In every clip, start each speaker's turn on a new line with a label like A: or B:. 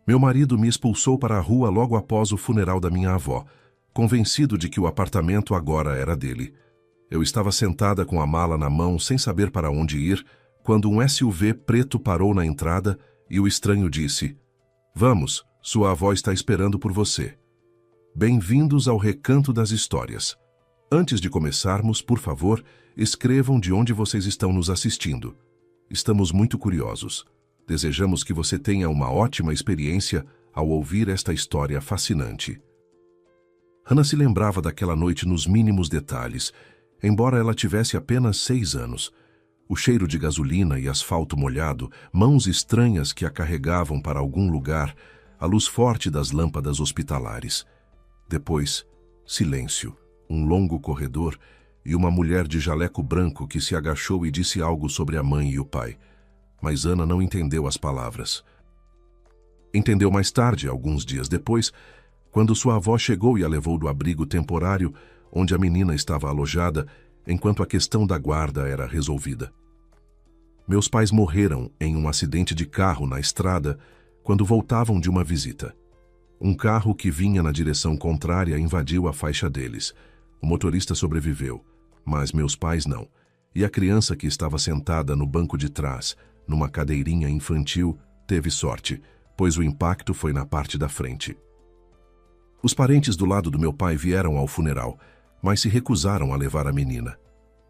A: Meu marido me expulsou para a rua logo após o funeral da minha avó, convencido de que o apartamento agora era dele. Eu estava sentada com a mala na mão, sem saber para onde ir, quando um SUV preto parou na entrada e o estranho disse: "Vamos, sua avó está esperando por você." Bem-vindos ao Recanto das Histórias. Antes de começarmos, por favor, escrevam de onde vocês estão nos assistindo. Estamos muito curiosos. Desejamos que você tenha uma ótima experiência ao ouvir esta história fascinante. Hannah se lembrava daquela noite nos mínimos detalhes, embora ela tivesse apenas 6 anos. O cheiro de gasolina e asfalto molhado, mãos estranhas que a carregavam para algum lugar, a luz forte das lâmpadas hospitalares. Depois, silêncio, um longo corredor e uma mulher de jaleco branco que se agachou e disse algo sobre a mãe e o pai. Mas Ana não entendeu as palavras. Entendeu mais tarde, alguns dias depois, quando sua avó chegou e a levou do abrigo temporário onde a menina estava alojada, enquanto a questão da guarda era resolvida. Meus pais morreram em um acidente de carro na estrada quando voltavam de uma visita. Um carro que vinha na direção contrária invadiu a faixa deles. O motorista sobreviveu, mas meus pais não. E a criança que estava sentada no banco de trás, numa cadeirinha infantil, teve sorte, pois o impacto foi na parte da frente. Os parentes do lado do meu pai vieram ao funeral, mas se recusaram a levar a menina.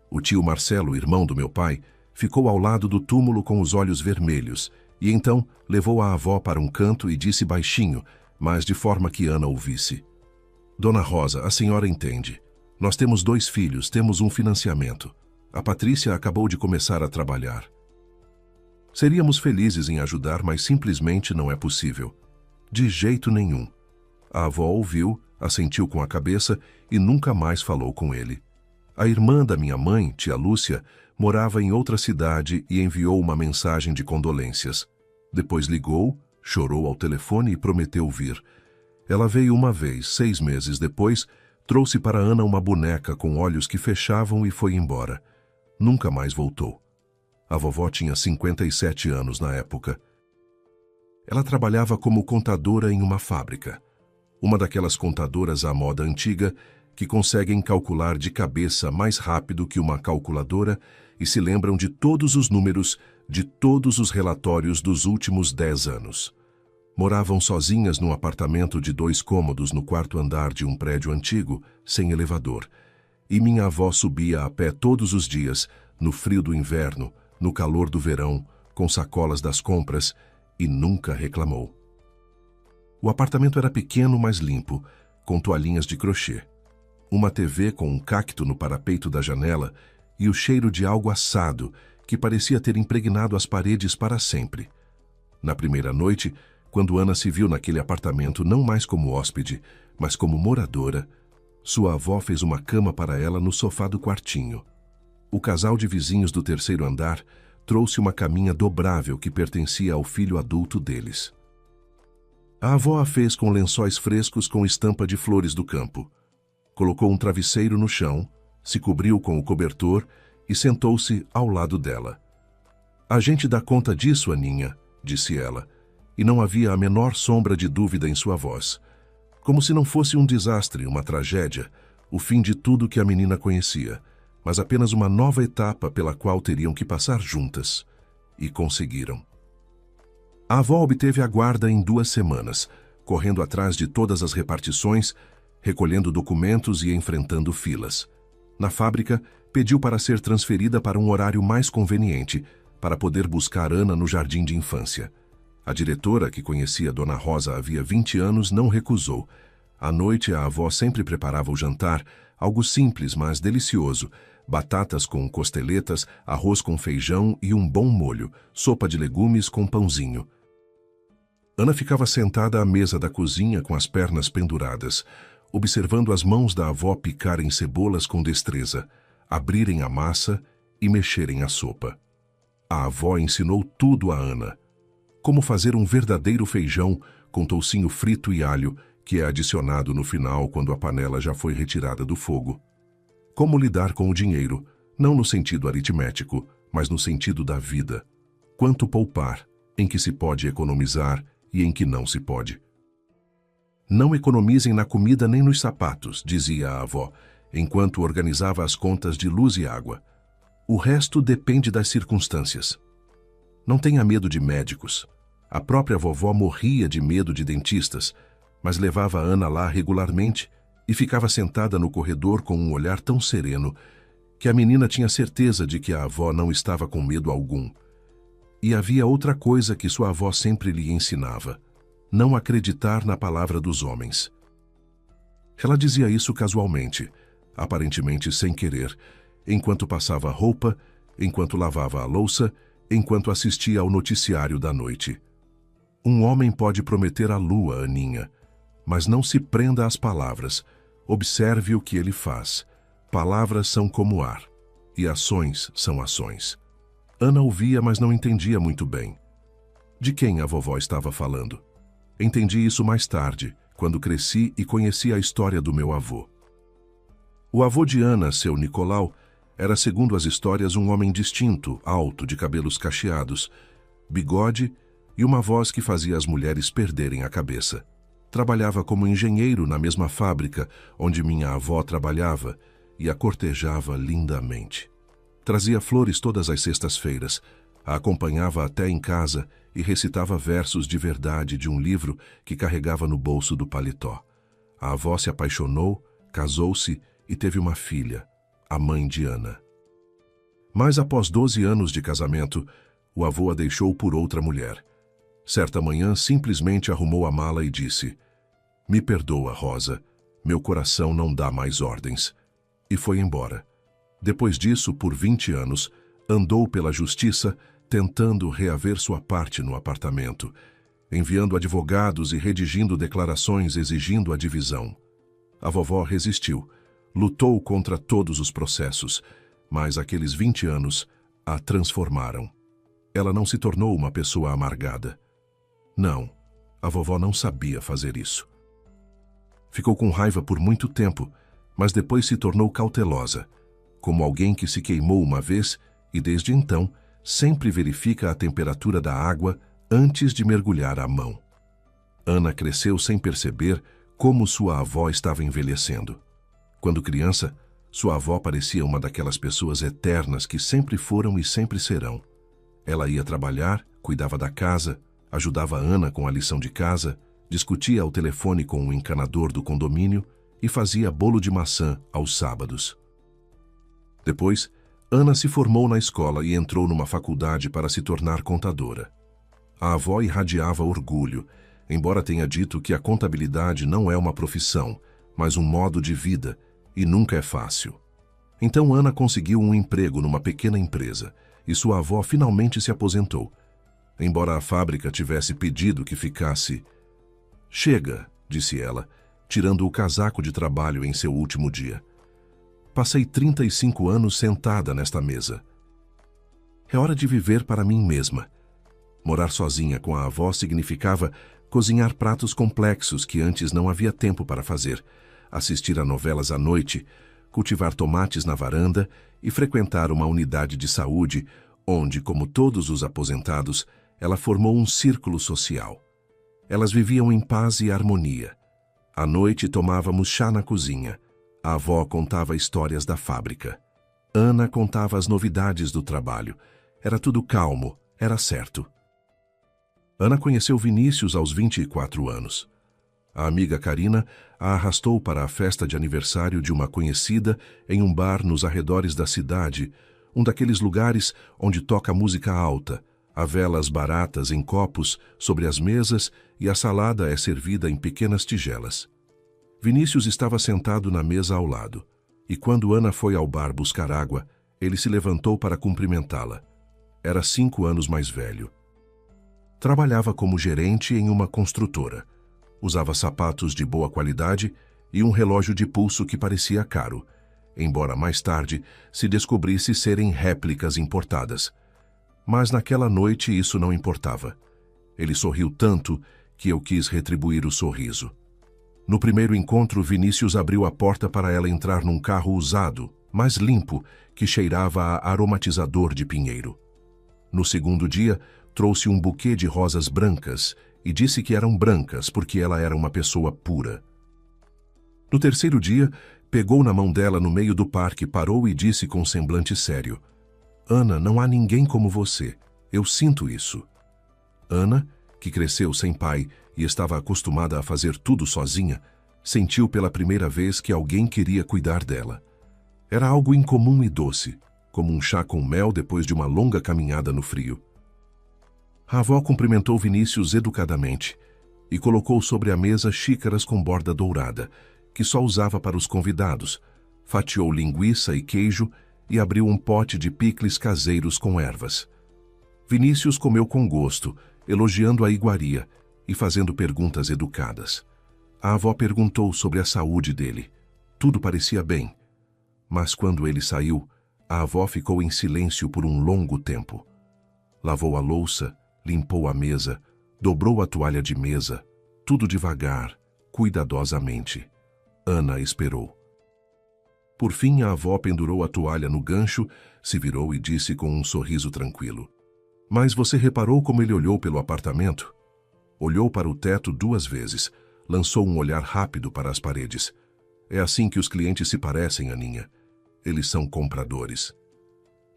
A: O tio Marcelo, irmão do meu pai, ficou ao lado do túmulo com os olhos vermelhos e então levou a avó para um canto e disse baixinho, mas de forma que Ana ouvisse: "Dona Rosa, a senhora entende. Nós temos 2 filhos, temos um financiamento. A Patrícia acabou de começar a trabalhar. Seríamos felizes em ajudar, mas simplesmente não é possível. De jeito nenhum." A avó ouviu, assentiu com a cabeça e nunca mais falou com ele. A irmã da minha mãe, tia Lúcia, morava em outra cidade e enviou uma mensagem de condolências. Depois ligou, chorou ao telefone e prometeu vir. Ela veio uma vez, 6 meses depois, trouxe para Ana uma boneca com olhos que fechavam e foi embora. Nunca mais voltou. A vovó tinha 57 anos na época. Ela trabalhava como contadora em uma fábrica. Uma daquelas contadoras à moda antiga que conseguem calcular de cabeça mais rápido que uma calculadora e se lembram de todos os números de todos os relatórios dos últimos 10 anos. Moravam sozinhas num apartamento de 2 cômodos no 4º andar de um prédio antigo, sem elevador. E minha avó subia a pé todos os dias, no frio do inverno, no calor do verão, com sacolas das compras, e nunca reclamou. O apartamento era pequeno, mas limpo, com toalhinhas de crochê. Uma TV com um cacto no parapeito da janela e o cheiro de algo assado que parecia ter impregnado as paredes para sempre. Na primeira noite, quando Ana se viu naquele apartamento não mais como hóspede, mas como moradora, sua avó fez uma cama para ela no sofá do quartinho. O casal de vizinhos do 3º andar trouxe uma caminha dobrável que pertencia ao filho adulto deles. A avó a fez com lençóis frescos com estampa de flores do campo. Colocou um travesseiro no chão, se cobriu com o cobertor e sentou-se ao lado dela. "A gente dá conta disso, Aninha", disse ela, e não havia a menor sombra de dúvida em sua voz. Como se não fosse um desastre, uma tragédia, o fim de tudo que a menina conhecia, mas apenas uma nova etapa pela qual teriam que passar juntas. E conseguiram. A avó obteve a guarda em 2 semanas, correndo atrás de todas as repartições, recolhendo documentos e enfrentando filas. Na fábrica, pediu para ser transferida para um horário mais conveniente, para poder buscar Ana no jardim de infância. A diretora, que conhecia Dona Rosa havia 20 anos, não recusou. À noite, a avó sempre preparava o jantar, algo simples, mas delicioso: batatas com costeletas, arroz com feijão e um bom molho, sopa de legumes com pãozinho. Ana ficava sentada à mesa da cozinha com as pernas penduradas, observando as mãos da avó picarem cebolas com destreza, abrirem a massa e mexerem a sopa. A avó ensinou tudo a Ana. Como fazer um verdadeiro feijão com toucinho frito e alho, que é adicionado no final quando a panela já foi retirada do fogo. Como lidar com o dinheiro, não no sentido aritmético, mas no sentido da vida. Quanto poupar, em que se pode economizar e em que não se pode. Não economizem na comida nem nos sapatos, dizia a avó, enquanto organizava as contas de luz e água. O resto depende das circunstâncias. Não tenha medo de médicos. A própria vovó morria de medo de dentistas, mas levava Ana lá regularmente e ficava sentada no corredor com um olhar tão sereno que a menina tinha certeza de que a avó não estava com medo algum. E havia outra coisa que sua avó sempre lhe ensinava: não acreditar na palavra dos homens. Ela dizia isso casualmente, aparentemente sem querer, enquanto passava a roupa, enquanto lavava a louça, enquanto assistia ao noticiário da noite. Um homem pode prometer a lua, Aninha, mas não se prenda às palavras. Observe o que ele faz. Palavras são como ar, e ações são ações. Ana ouvia, mas não entendia muito bem. De quem a vovó estava falando? Entendi isso mais tarde, quando cresci e conheci a história do meu avô. O avô de Ana, seu Nicolau, era, segundo as histórias, um homem distinto, alto, de cabelos cacheados, bigode e uma voz que fazia as mulheres perderem a cabeça. Trabalhava como engenheiro na mesma fábrica onde minha avó trabalhava e a cortejava lindamente. Trazia flores todas as sextas-feiras, a acompanhava até em casa e recitava versos de verdade de um livro que carregava no bolso do paletó. A avó se apaixonou, casou-se e teve uma filha, a mãe de Ana. Mas após 12 anos de casamento, o avô a deixou por outra mulher. Certa manhã, simplesmente arrumou a mala e disse: "Me perdoa, Rosa, meu coração não dá mais ordens." E foi embora. Depois disso, por 20 anos, andou pela justiça tentando reaver sua parte no apartamento, enviando advogados e redigindo declarações exigindo a divisão. A vovó resistiu, lutou contra todos os processos, mas aqueles 20 anos a transformaram. Ela não se tornou uma pessoa amargada. Não, a vovó não sabia fazer isso. Ficou com raiva por muito tempo, mas depois se tornou cautelosa, como alguém que se queimou uma vez e desde então sempre verifica a temperatura da água antes de mergulhar a mão. Ana cresceu sem perceber como sua avó estava envelhecendo. Quando criança, sua avó parecia uma daquelas pessoas eternas que sempre foram e sempre serão. Ela ia trabalhar, cuidava da casa, ajudava Ana com a lição de casa, discutia ao telefone com o encanador do condomínio e fazia bolo de maçã aos sábados. Depois, Ana se formou na escola e entrou numa faculdade para se tornar contadora. A avó irradiava orgulho, embora tenha dito que a contabilidade não é uma profissão, mas um modo de vida, e nunca é fácil. Então Ana conseguiu um emprego numa pequena empresa, e sua avó finalmente se aposentou. Embora a fábrica tivesse pedido que ficasse... "Chega", disse ela, tirando o casaco de trabalho em seu último dia. "Passei 35 anos sentada nesta mesa. É hora de viver para mim mesma." Morar sozinha com a avó significava cozinhar pratos complexos que antes não havia tempo para fazer, assistir a novelas à noite, cultivar tomates na varanda e frequentar uma unidade de saúde onde, como todos os aposentados, ela formou um círculo social. Elas viviam em paz e harmonia. À noite tomávamos chá na cozinha. A avó contava histórias da fábrica. Ana contava as novidades do trabalho. Era tudo calmo, era certo. Ana conheceu Vinícius aos 24 anos. A amiga Karina a arrastou para a festa de aniversário de uma conhecida em um bar nos arredores da cidade, um daqueles lugares onde toca música alta, há velas baratas em copos sobre as mesas e a salada é servida em pequenas tigelas. Vinícius estava sentado na mesa ao lado, e quando Ana foi ao bar buscar água, ele se levantou para cumprimentá-la. Era 5 anos mais velho. Trabalhava como gerente em uma construtora. Usava sapatos de boa qualidade e um relógio de pulso que parecia caro, embora mais tarde se descobrisse serem réplicas importadas. Mas naquela noite isso não importava. Ele sorriu tanto que eu quis retribuir o sorriso. No primeiro encontro, Vinícius abriu a porta para ela entrar num carro usado, mas limpo, que cheirava a aromatizador de pinheiro. No segundo dia, trouxe um buquê de rosas brancas e disse que eram brancas porque ela era uma pessoa pura. No terceiro dia, pegou na mão dela no meio do parque, parou e disse com um semblante sério: Ana, não há ninguém como você. Eu sinto isso. Ana, que cresceu sem pai e estava acostumada a fazer tudo sozinha, sentiu pela primeira vez que alguém queria cuidar dela. Era algo incomum e doce, como um chá com mel depois de uma longa caminhada no frio. A avó cumprimentou Vinícius educadamente e colocou sobre a mesa xícaras com borda dourada, que só usava para os convidados, fatiou linguiça e queijo e abriu um pote de picles caseiros com ervas. Vinícius comeu com gosto, elogiando a iguaria e fazendo perguntas educadas. A avó perguntou sobre a saúde dele. Tudo parecia bem. Mas quando ele saiu, a avó ficou em silêncio por um longo tempo. Lavou a louça, limpou a mesa, dobrou a toalha de mesa, tudo devagar, cuidadosamente. Ana esperou. Por fim, a avó pendurou a toalha no gancho, se virou e disse com um sorriso tranquilo: Mas você reparou como ele olhou pelo apartamento? Olhou para o teto 2 vezes, lançou um olhar rápido para as paredes. É assim que os clientes se parecem, Aninha. Eles são compradores.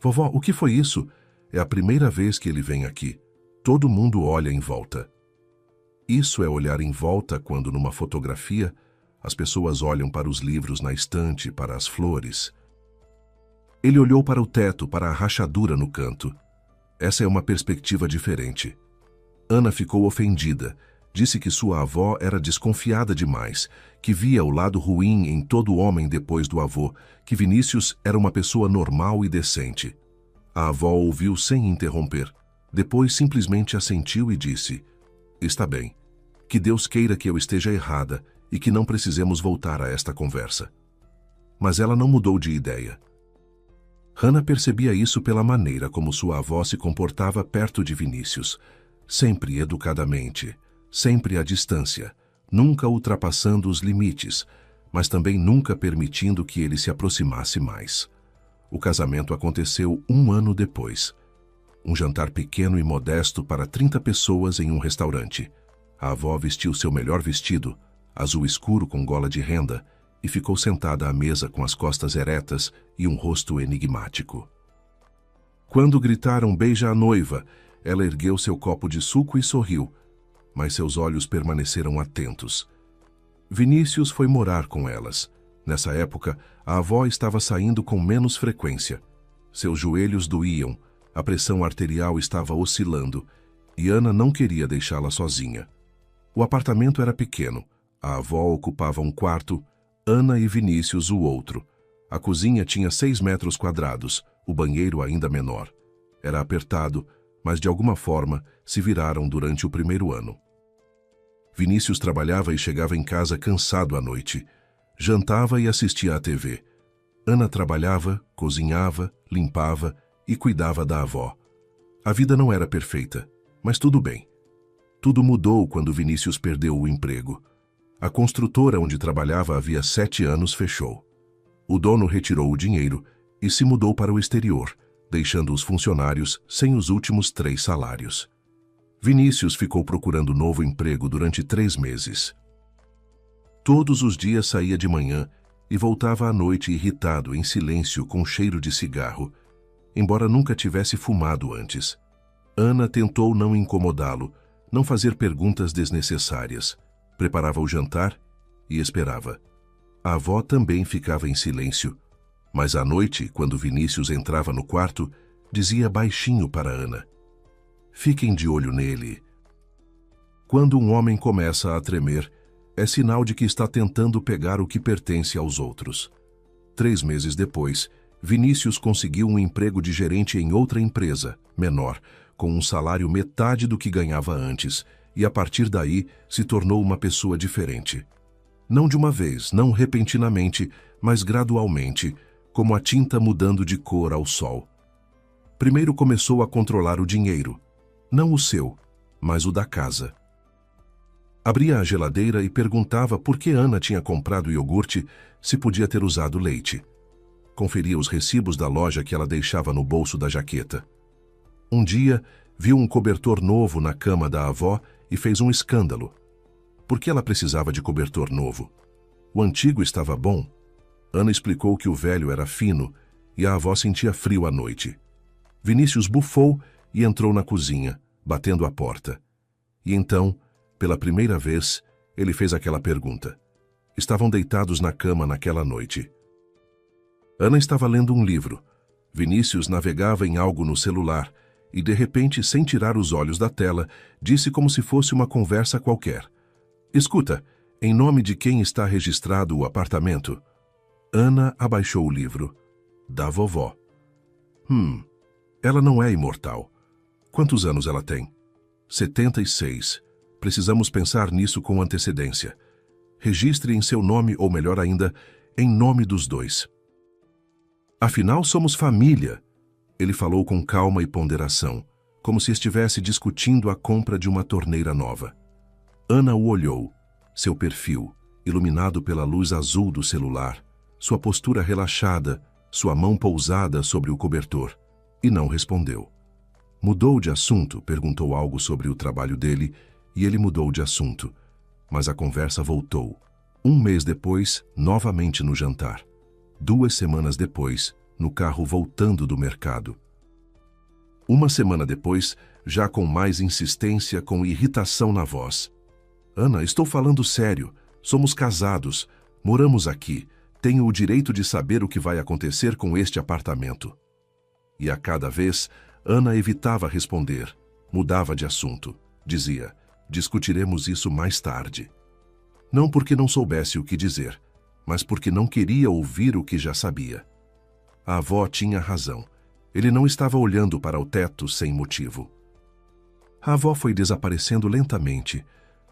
A: Vovó, o que foi isso? É a primeira vez que ele vem aqui. Todo mundo olha em volta. Isso é olhar em volta quando, numa fotografia, as pessoas olham para os livros na estante, para as flores. Ele olhou para o teto, para a rachadura no canto. Essa é uma perspectiva diferente. Ana ficou ofendida. Disse que sua avó era desconfiada demais, que via o lado ruim em todo homem depois do avô, que Vinícius era uma pessoa normal e decente. A avó ouviu sem interromper. Depois simplesmente assentiu e disse: Está bem. Que Deus queira que eu esteja errada e que não precisemos voltar a esta conversa. Mas ela não mudou de ideia. Hannah percebia isso pela maneira como sua avó se comportava perto de Vinícius, sempre educadamente, sempre à distância, nunca ultrapassando os limites, mas também nunca permitindo que ele se aproximasse mais. O casamento aconteceu 1 ano depois. Um jantar pequeno e modesto para 30 pessoas em um restaurante. A avó vestiu seu melhor vestido, azul escuro com gola de renda, e ficou sentada à mesa com as costas eretas e um rosto enigmático. Quando gritaram "Beija a noiva", ela ergueu seu copo de suco e sorriu, mas seus olhos permaneceram atentos. Vinícius foi morar com elas. Nessa época, a avó estava saindo com menos frequência. Seus joelhos doíam, a pressão arterial estava oscilando, e Ana não queria deixá-la sozinha. O apartamento era pequeno. A avó ocupava um quarto, Ana e Vinícius o outro. A cozinha tinha 6 metros quadrados, o banheiro ainda menor. Era apertado, mas de alguma forma se viraram durante o primeiro ano. Vinícius trabalhava e chegava em casa cansado à noite. Jantava e assistia à TV. Ana trabalhava, cozinhava, limpava e cuidava da avó. A vida não era perfeita, mas tudo bem. Tudo mudou quando Vinícius perdeu o emprego. A construtora onde trabalhava havia 7 anos fechou. O dono retirou o dinheiro e se mudou para o exterior, deixando os funcionários sem os últimos 3 salários. Vinícius ficou procurando novo emprego durante 3 meses. Todos os dias saía de manhã e voltava à noite irritado, em silêncio, com cheiro de cigarro, embora nunca tivesse fumado antes. Ana tentou não incomodá-lo, não fazer perguntas desnecessárias. Preparava o jantar e esperava. A avó também ficava em silêncio, mas à noite, quando Vinícius entrava no quarto, dizia baixinho para Ana: "Fiquem de olho nele." Quando um homem começa a tremer, é sinal de que está tentando pegar o que pertence aos outros. 3 meses depois, Vinícius conseguiu um emprego de gerente em outra empresa, menor, com um salário metade do que ganhava antes, e a partir daí se tornou uma pessoa diferente. Não de uma vez, não repentinamente, mas gradualmente, como a tinta mudando de cor ao sol. Primeiro começou a controlar o dinheiro, não o seu, mas o da casa. Abria a geladeira e perguntava por que Ana tinha comprado iogurte se podia ter usado leite. Conferia os recibos da loja que ela deixava no bolso da jaqueta. Um dia, viu um cobertor novo na cama da avó e fez um escândalo. Por que ela precisava de cobertor novo? O antigo estava bom. Ana explicou que o velho era fino e a avó sentia frio à noite. Vinícius bufou e entrou na cozinha, batendo a porta. E então, pela primeira vez, ele fez aquela pergunta. Estavam deitados na cama naquela noite. Ana estava lendo um livro. Vinícius navegava em algo no celular e, de repente, sem tirar os olhos da tela, disse como se fosse uma conversa qualquer. Escuta, em nome de quem está registrado o apartamento? Ana abaixou o livro. Da vovó. Ela não é imortal. Quantos anos ela tem? 76. Precisamos pensar nisso com antecedência. Registre em seu nome, ou melhor ainda, em nome dos dois. Afinal, somos família. Ele falou com calma e ponderação, como se estivesse discutindo a compra de uma torneira nova. Ana o olhou, seu perfil, iluminado pela luz azul do celular, sua postura relaxada, sua mão pousada sobre o cobertor, e não respondeu. Mudou de assunto, perguntou algo sobre o trabalho dele, e ele mudou de assunto. Mas a conversa voltou. Um mês depois, novamente no jantar. 2 semanas depois, no carro voltando do mercado. Uma semana depois, já com mais insistência, com irritação na voz. Ana, estou falando sério. Somos casados. Moramos aqui. Tenho o direito de saber o que vai acontecer com este apartamento. E a cada vez, Ana evitava responder. Mudava de assunto. Dizia, discutiremos isso mais tarde. Não porque não soubesse o que dizer, mas porque não queria ouvir o que já sabia. A avó tinha razão. Ele não estava olhando para o teto sem motivo. A avó foi desaparecendo lentamente,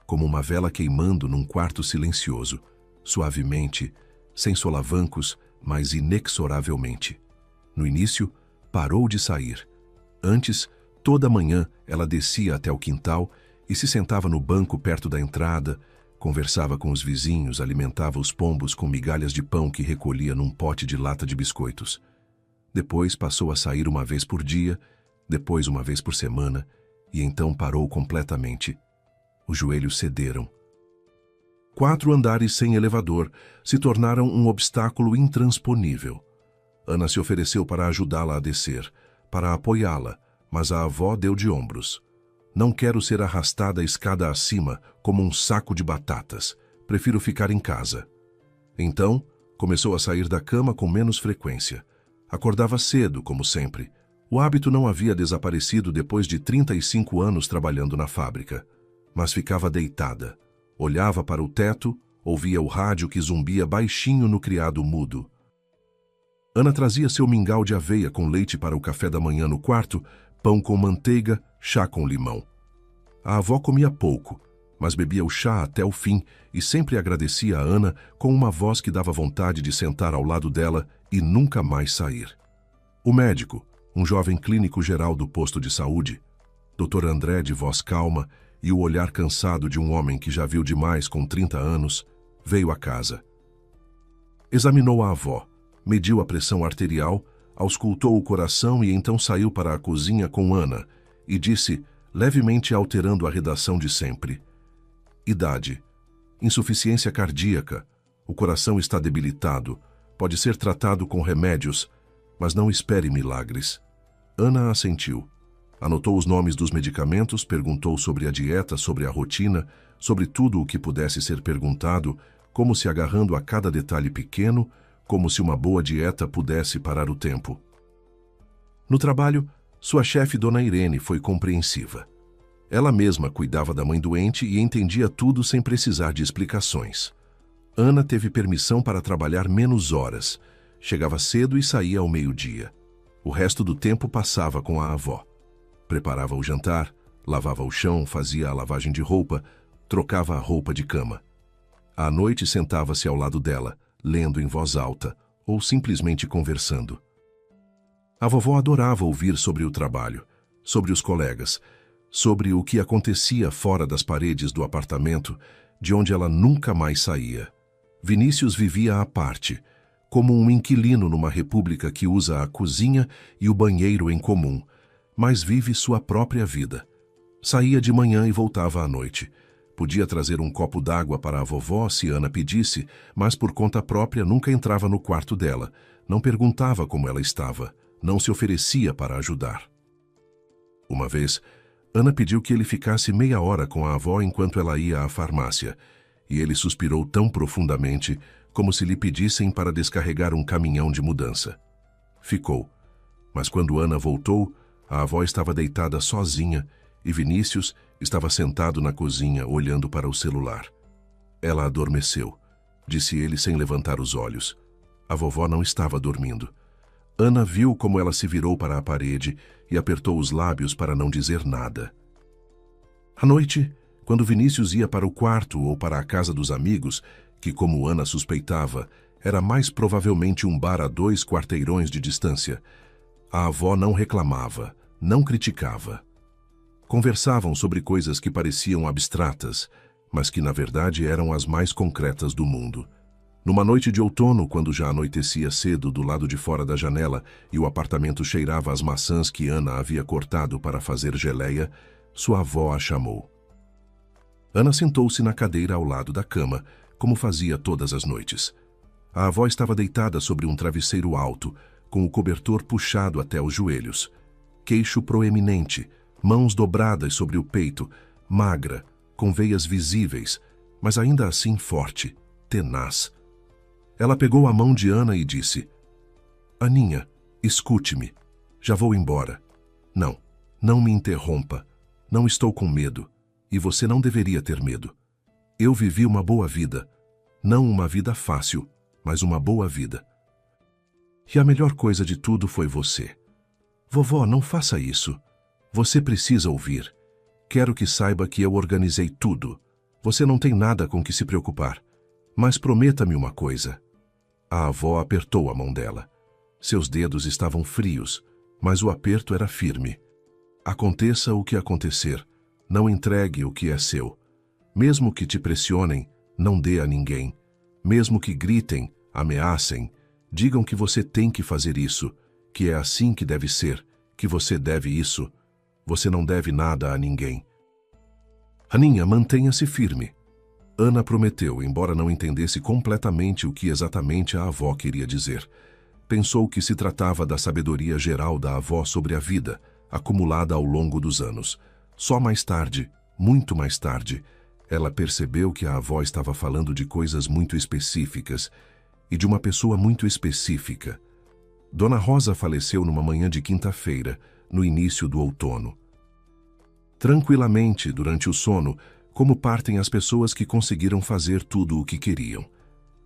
A: como uma vela queimando num quarto silencioso, suavemente, sem solavancos, mas inexoravelmente. No início, parou de sair. Antes, toda manhã, ela descia até o quintal e se sentava no banco perto da entrada, conversava com os vizinhos, alimentava os pombos com migalhas de pão que recolhia num pote de lata de biscoitos. Depois passou a sair uma vez por dia, depois uma vez por semana, e então parou completamente. Os joelhos cederam. 4 andares sem elevador se tornaram um obstáculo intransponível. Ana se ofereceu para ajudá-la a descer, para apoiá-la, mas a avó deu de ombros. Não quero ser arrastada a escada acima como um saco de batatas. Prefiro ficar em casa. Então, começou a sair da cama com menos frequência. Acordava cedo, como sempre. O hábito não havia desaparecido depois de 35 anos trabalhando na fábrica. Mas ficava deitada. Olhava para o teto, ouvia o rádio que zumbia baixinho no criado mudo. Ana trazia seu mingau de aveia com leite para o café da manhã no quarto, pão com manteiga, chá com limão. A avó comia pouco, mas bebia o chá até o fim e sempre agradecia a Ana com uma voz que dava vontade de sentar ao lado dela e nunca mais sair. O médico, um jovem clínico geral do posto de saúde, Dr. André de voz calma e o olhar cansado de um homem que já viu demais com 30 anos, veio à casa. Examinou a avó, mediu a pressão arterial, auscultou o coração e então saiu para a cozinha com Ana e disse, levemente alterando a redação de sempre: idade, insuficiência cardíaca, o coração está debilitado, pode ser tratado com remédios, mas não espere milagres. Ana assentiu. Anotou os nomes dos medicamentos, perguntou sobre a dieta, sobre a rotina, sobre tudo o que pudesse ser perguntado, como se agarrando a cada detalhe pequeno, como se uma boa dieta pudesse parar o tempo. No trabalho, sua chefe, Dona Irene, foi compreensiva. Ela mesma cuidava da mãe doente e entendia tudo sem precisar de explicações. Ana teve permissão para trabalhar menos horas. Chegava cedo e saía ao meio-dia. O resto do tempo passava com a avó. Preparava o jantar, lavava o chão, fazia a lavagem de roupa, trocava a roupa de cama. À noite sentava-se ao lado dela, lendo em voz alta ou simplesmente conversando. A vovó adorava ouvir sobre o trabalho, sobre os colegas, sobre o que acontecia fora das paredes do apartamento, de onde ela nunca mais saía. Vinícius vivia à parte, como um inquilino numa república que usa a cozinha e o banheiro em comum, mas vive sua própria vida. Saía de manhã e voltava à noite. Podia trazer um copo d'água para a vovó se Ana pedisse, mas por conta própria nunca entrava no quarto dela, não perguntava como ela estava, não se oferecia para ajudar. Uma vez, Ana pediu que ele ficasse meia hora com a avó enquanto ela ia à farmácia, e ele suspirou tão profundamente como se lhe pedissem para descarregar um caminhão de mudança. Ficou, mas quando Ana voltou, a avó estava deitada sozinha e Vinícius estava sentado na cozinha olhando para o celular. Ela adormeceu, disse ele sem levantar os olhos. A vovó não estava dormindo. Ana viu como ela se virou para a parede e apertou os lábios para não dizer nada. À noite, quando Vinícius ia para o quarto ou para a casa dos amigos, que, como Ana suspeitava, era mais provavelmente um bar a 2 quarteirões de distância, a avó não reclamava, não criticava. Conversavam sobre coisas que pareciam abstratas, mas que na verdade eram as mais concretas do mundo. Numa noite de outono, quando já anoitecia cedo do lado de fora da janela e o apartamento cheirava as maçãs que Ana havia cortado para fazer geleia, sua avó a chamou. Ana sentou-se na cadeira ao lado da cama, como fazia todas as noites. A avó estava deitada sobre um travesseiro alto, com o cobertor puxado até os joelhos. Queixo proeminente, mãos dobradas sobre o peito, magra, com veias visíveis, mas ainda assim forte, tenaz. Ela pegou a mão de Ana e disse: "Aninha, escute-me. Já vou embora. Não me interrompa. Não estou com medo. E você não deveria ter medo. Eu vivi uma boa vida. Não uma vida fácil, mas uma boa vida. E a melhor coisa de tudo foi você. Vovó, não faça isso. Você precisa ouvir. Quero que saiba que eu organizei tudo. Você não tem nada com que se preocupar. Mas prometa-me uma coisa." A avó apertou a mão dela. Seus dedos estavam frios, mas o aperto era firme. "Aconteça o que acontecer, não entregue o que é seu. Mesmo que te pressionem, não dê a ninguém. Mesmo que gritem, ameacem, digam que você tem que fazer isso, que é assim que deve ser, que você deve isso. Você não deve nada a ninguém." "Aninha, mantenha-se firme." Ana prometeu, embora não entendesse completamente o que exatamente a avó queria dizer. Pensou que se tratava da sabedoria geral da avó sobre a vida, acumulada ao longo dos anos. Só mais tarde, muito mais tarde, ela percebeu que a avó estava falando de coisas muito específicas e de uma pessoa muito específica. Dona Rosa faleceu numa manhã de quinta-feira, no início do outono. Tranquilamente, durante o sono, como partem as pessoas que conseguiram fazer tudo o que queriam.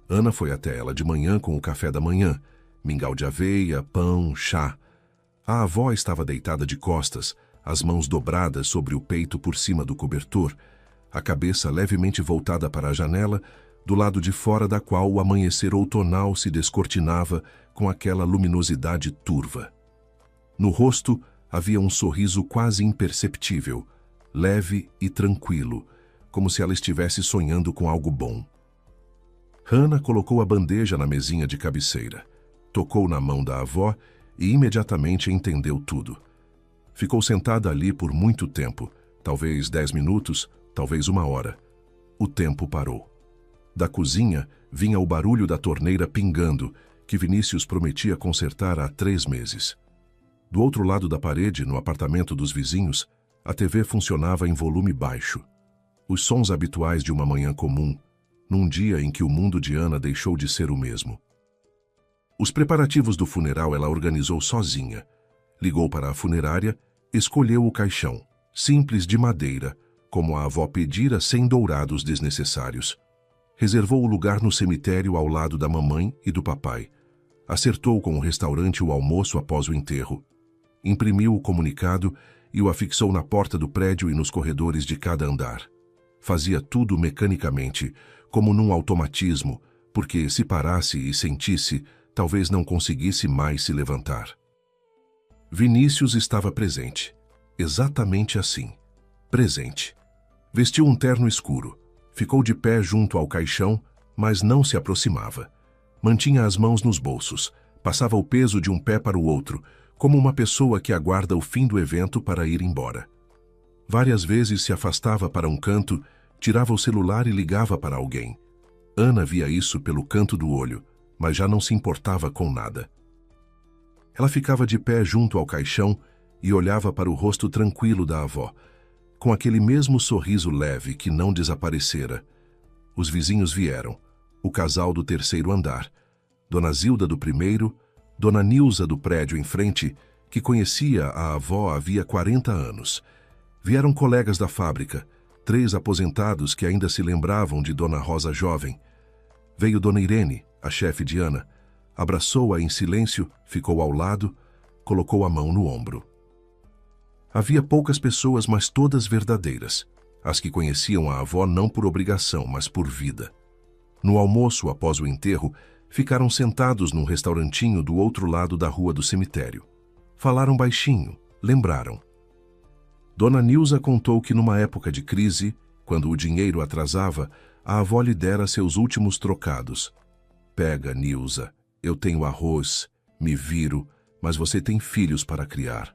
A: Ana foi até ela de manhã com o café da manhã, mingau de aveia, pão, chá. A avó estava deitada de costas, as mãos dobradas sobre o peito por cima do cobertor, a cabeça levemente voltada para a janela, do lado de fora da qual o amanhecer outonal se descortinava com aquela luminosidade turva. No rosto havia um sorriso quase imperceptível, leve e tranquilo, como se ela estivesse sonhando com algo bom. Hannah colocou a bandeja na mesinha de cabeceira, tocou na mão da avó e imediatamente entendeu tudo. Ficou sentada ali por muito tempo, talvez 10 minutos, talvez 1 hora. O tempo parou. Da cozinha vinha o barulho da torneira pingando, que Vinícius prometia consertar há 3 meses. Do outro lado da parede, no apartamento dos vizinhos, a TV funcionava em volume baixo. Os sons habituais de uma manhã comum, num dia em que o mundo de Ana deixou de ser o mesmo. Os preparativos do funeral ela organizou sozinha. Ligou para a funerária, escolheu o caixão, simples de madeira, como a avó pedira, sem dourados desnecessários. Reservou o lugar no cemitério ao lado da mamãe e do papai. Acertou com o restaurante o almoço após o enterro. Imprimiu o comunicado e o afixou na porta do prédio e nos corredores de cada andar. Fazia tudo mecanicamente, como num automatismo, porque se parasse e sentisse, talvez não conseguisse mais se levantar. Vinícius estava presente. Exatamente assim. Presente. Vestiu um terno escuro. Ficou de pé junto ao caixão, mas não se aproximava. Mantinha as mãos nos bolsos. Passava o peso de um pé para o outro, como uma pessoa que aguarda o fim do evento para ir embora. Várias vezes se afastava para um canto, tirava o celular e ligava para alguém. Ana via isso pelo canto do olho, mas já não se importava com nada. Ela ficava de pé junto ao caixão e olhava para o rosto tranquilo da avó, com aquele mesmo sorriso leve que não desaparecera. Os vizinhos vieram, o casal do terceiro andar, Dona Zilda do primeiro, Dona Nilza do prédio em frente, que conhecia a avó havia 40 anos. Vieram colegas da fábrica, 3 aposentados que ainda se lembravam de Dona Rosa jovem. Veio Dona Irene, a chefe de Ana, abraçou-a em silêncio, ficou ao lado, colocou a mão no ombro. Havia poucas pessoas, mas todas verdadeiras, as que conheciam a avó não por obrigação, mas por vida. No almoço, após o enterro, ficaram sentados num restaurantinho do outro lado da rua do cemitério. Falaram baixinho, lembraram. Dona Nilza contou que numa época de crise, quando o dinheiro atrasava, a avó lhe dera seus últimos trocados. Pega, Nilza, eu tenho arroz, me viro, mas você tem filhos para criar.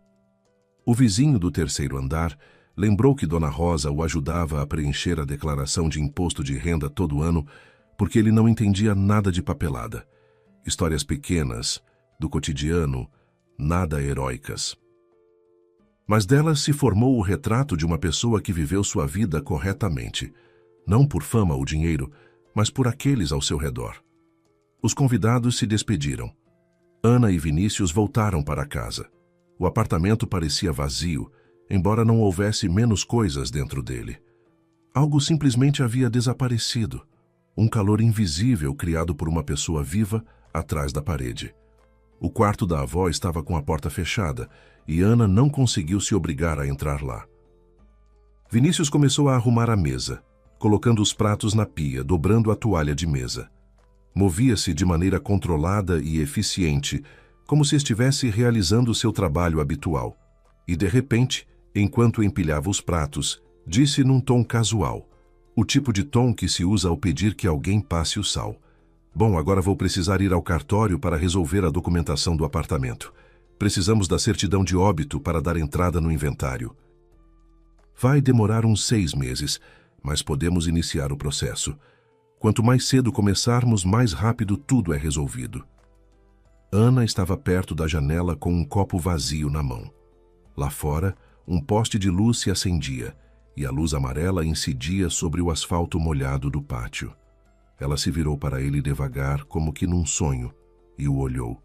A: O vizinho do terceiro andar lembrou que Dona Rosa o ajudava a preencher a declaração de imposto de renda todo ano porque ele não entendia nada de papelada. Histórias pequenas, do cotidiano, nada heróicas. Mas delas se formou o retrato de uma pessoa que viveu sua vida corretamente, não por fama ou dinheiro, mas por aqueles ao seu redor. Os convidados se despediram. Ana e Vinícius voltaram para casa. O apartamento parecia vazio, embora não houvesse menos coisas dentro dele. Algo simplesmente havia desaparecido. Um calor invisível criado por uma pessoa viva atrás da parede. O quarto da avó estava com a porta fechada e Ana não conseguiu se obrigar a entrar lá. Vinícius começou a arrumar a mesa, colocando os pratos na pia, dobrando a toalha de mesa. Movia-se de maneira controlada e eficiente, como se estivesse realizando seu trabalho habitual. E, de repente, enquanto empilhava os pratos, disse num tom casual, o tipo de tom que se usa ao pedir que alguém passe o sal. Bom, agora vou precisar ir ao cartório para resolver a documentação do apartamento. Precisamos da certidão de óbito para dar entrada no inventário. Vai demorar uns 6 meses, mas podemos iniciar o processo. Quanto mais cedo começarmos, mais rápido tudo é resolvido. Ana estava perto da janela com um copo vazio na mão. Lá fora, um poste de luz se acendia e a luz amarela incidia sobre o asfalto molhado do pátio. Ela se virou para ele devagar, como que num sonho, e o olhou,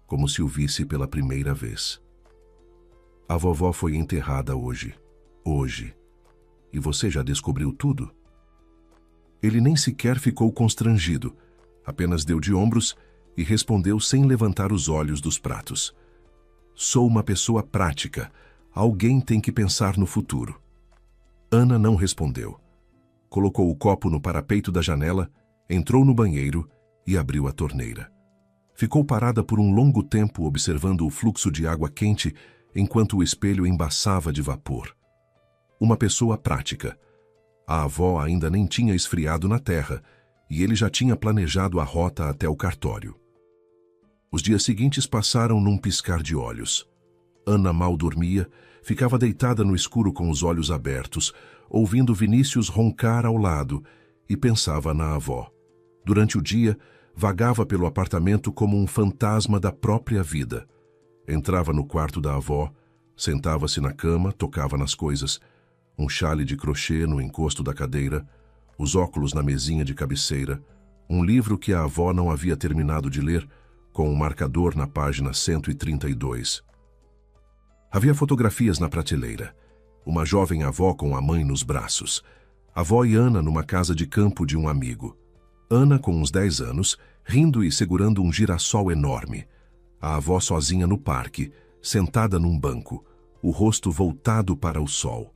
A: como se o visse pela primeira vez. A vovó foi enterrada hoje. Hoje. E você já descobriu tudo? Ele nem sequer ficou constrangido, apenas deu de ombros e respondeu sem levantar os olhos dos pratos. Sou uma pessoa prática. Alguém tem que pensar no futuro. Ana não respondeu. Colocou o copo no parapeito da janela, entrou no banheiro e abriu a torneira. Ficou parada por um longo tempo observando o fluxo de água quente enquanto o espelho embaçava de vapor. Uma pessoa prática. A avó ainda nem tinha esfriado na terra e ele já tinha planejado a rota até o cartório. Os dias seguintes passaram num piscar de olhos. Ana mal dormia, ficava deitada no escuro com os olhos abertos, ouvindo Vinícius roncar ao lado e pensava na avó. Durante o dia, vagava pelo apartamento como um fantasma da própria vida. Entrava no quarto da avó, sentava-se na cama, tocava nas coisas, um xale de crochê no encosto da cadeira, os óculos na mesinha de cabeceira, um livro que a avó não havia terminado de ler, com um marcador na página 132. Havia fotografias na prateleira. Uma jovem avó com a mãe nos braços. Avó e Ana numa casa de campo de um amigo. Ana com uns 10 anos, rindo e segurando um girassol enorme. A avó sozinha no parque, sentada num banco, o rosto voltado para o sol.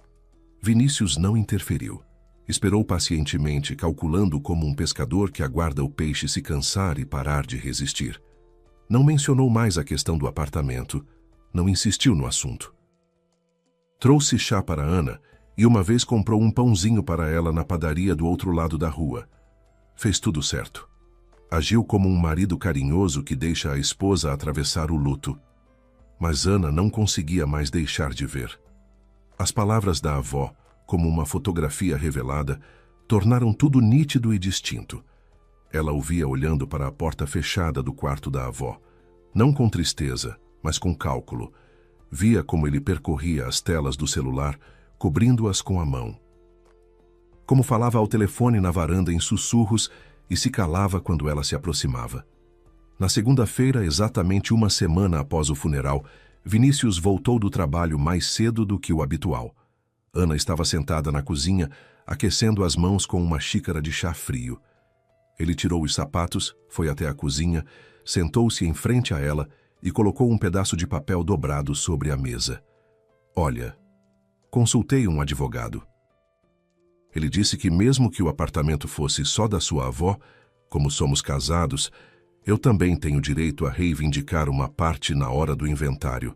A: Vinícius não interferiu. Esperou pacientemente, calculando como um pescador que aguarda o peixe se cansar e parar de resistir. Não mencionou mais a questão do apartamento. Não insistiu no assunto. Trouxe chá para Ana e uma vez comprou um pãozinho para ela na padaria do outro lado da rua. Fez tudo certo. Agiu como um marido carinhoso que deixa a esposa atravessar o luto. Mas Ana não conseguia mais deixar de ver. As palavras da avó, como uma fotografia revelada, tornaram tudo nítido e distinto. Ela o via olhando para a porta fechada do quarto da avó, não com tristeza, mas com cálculo. Via como ele percorria as telas do celular, cobrindo-as com a mão. Como falava ao telefone na varanda em sussurros e se calava quando ela se aproximava. Na segunda-feira, exatamente uma semana após o funeral, Vinícius voltou do trabalho mais cedo do que o habitual. Ana estava sentada na cozinha, aquecendo as mãos com uma xícara de chá frio. Ele tirou os sapatos, foi até a cozinha, sentou-se em frente a ela e colocou um pedaço de papel dobrado sobre a mesa. Olha, consultei um advogado. Ele disse que mesmo que o apartamento fosse só da sua avó, como somos casados, eu também tenho direito a reivindicar uma parte na hora do inventário,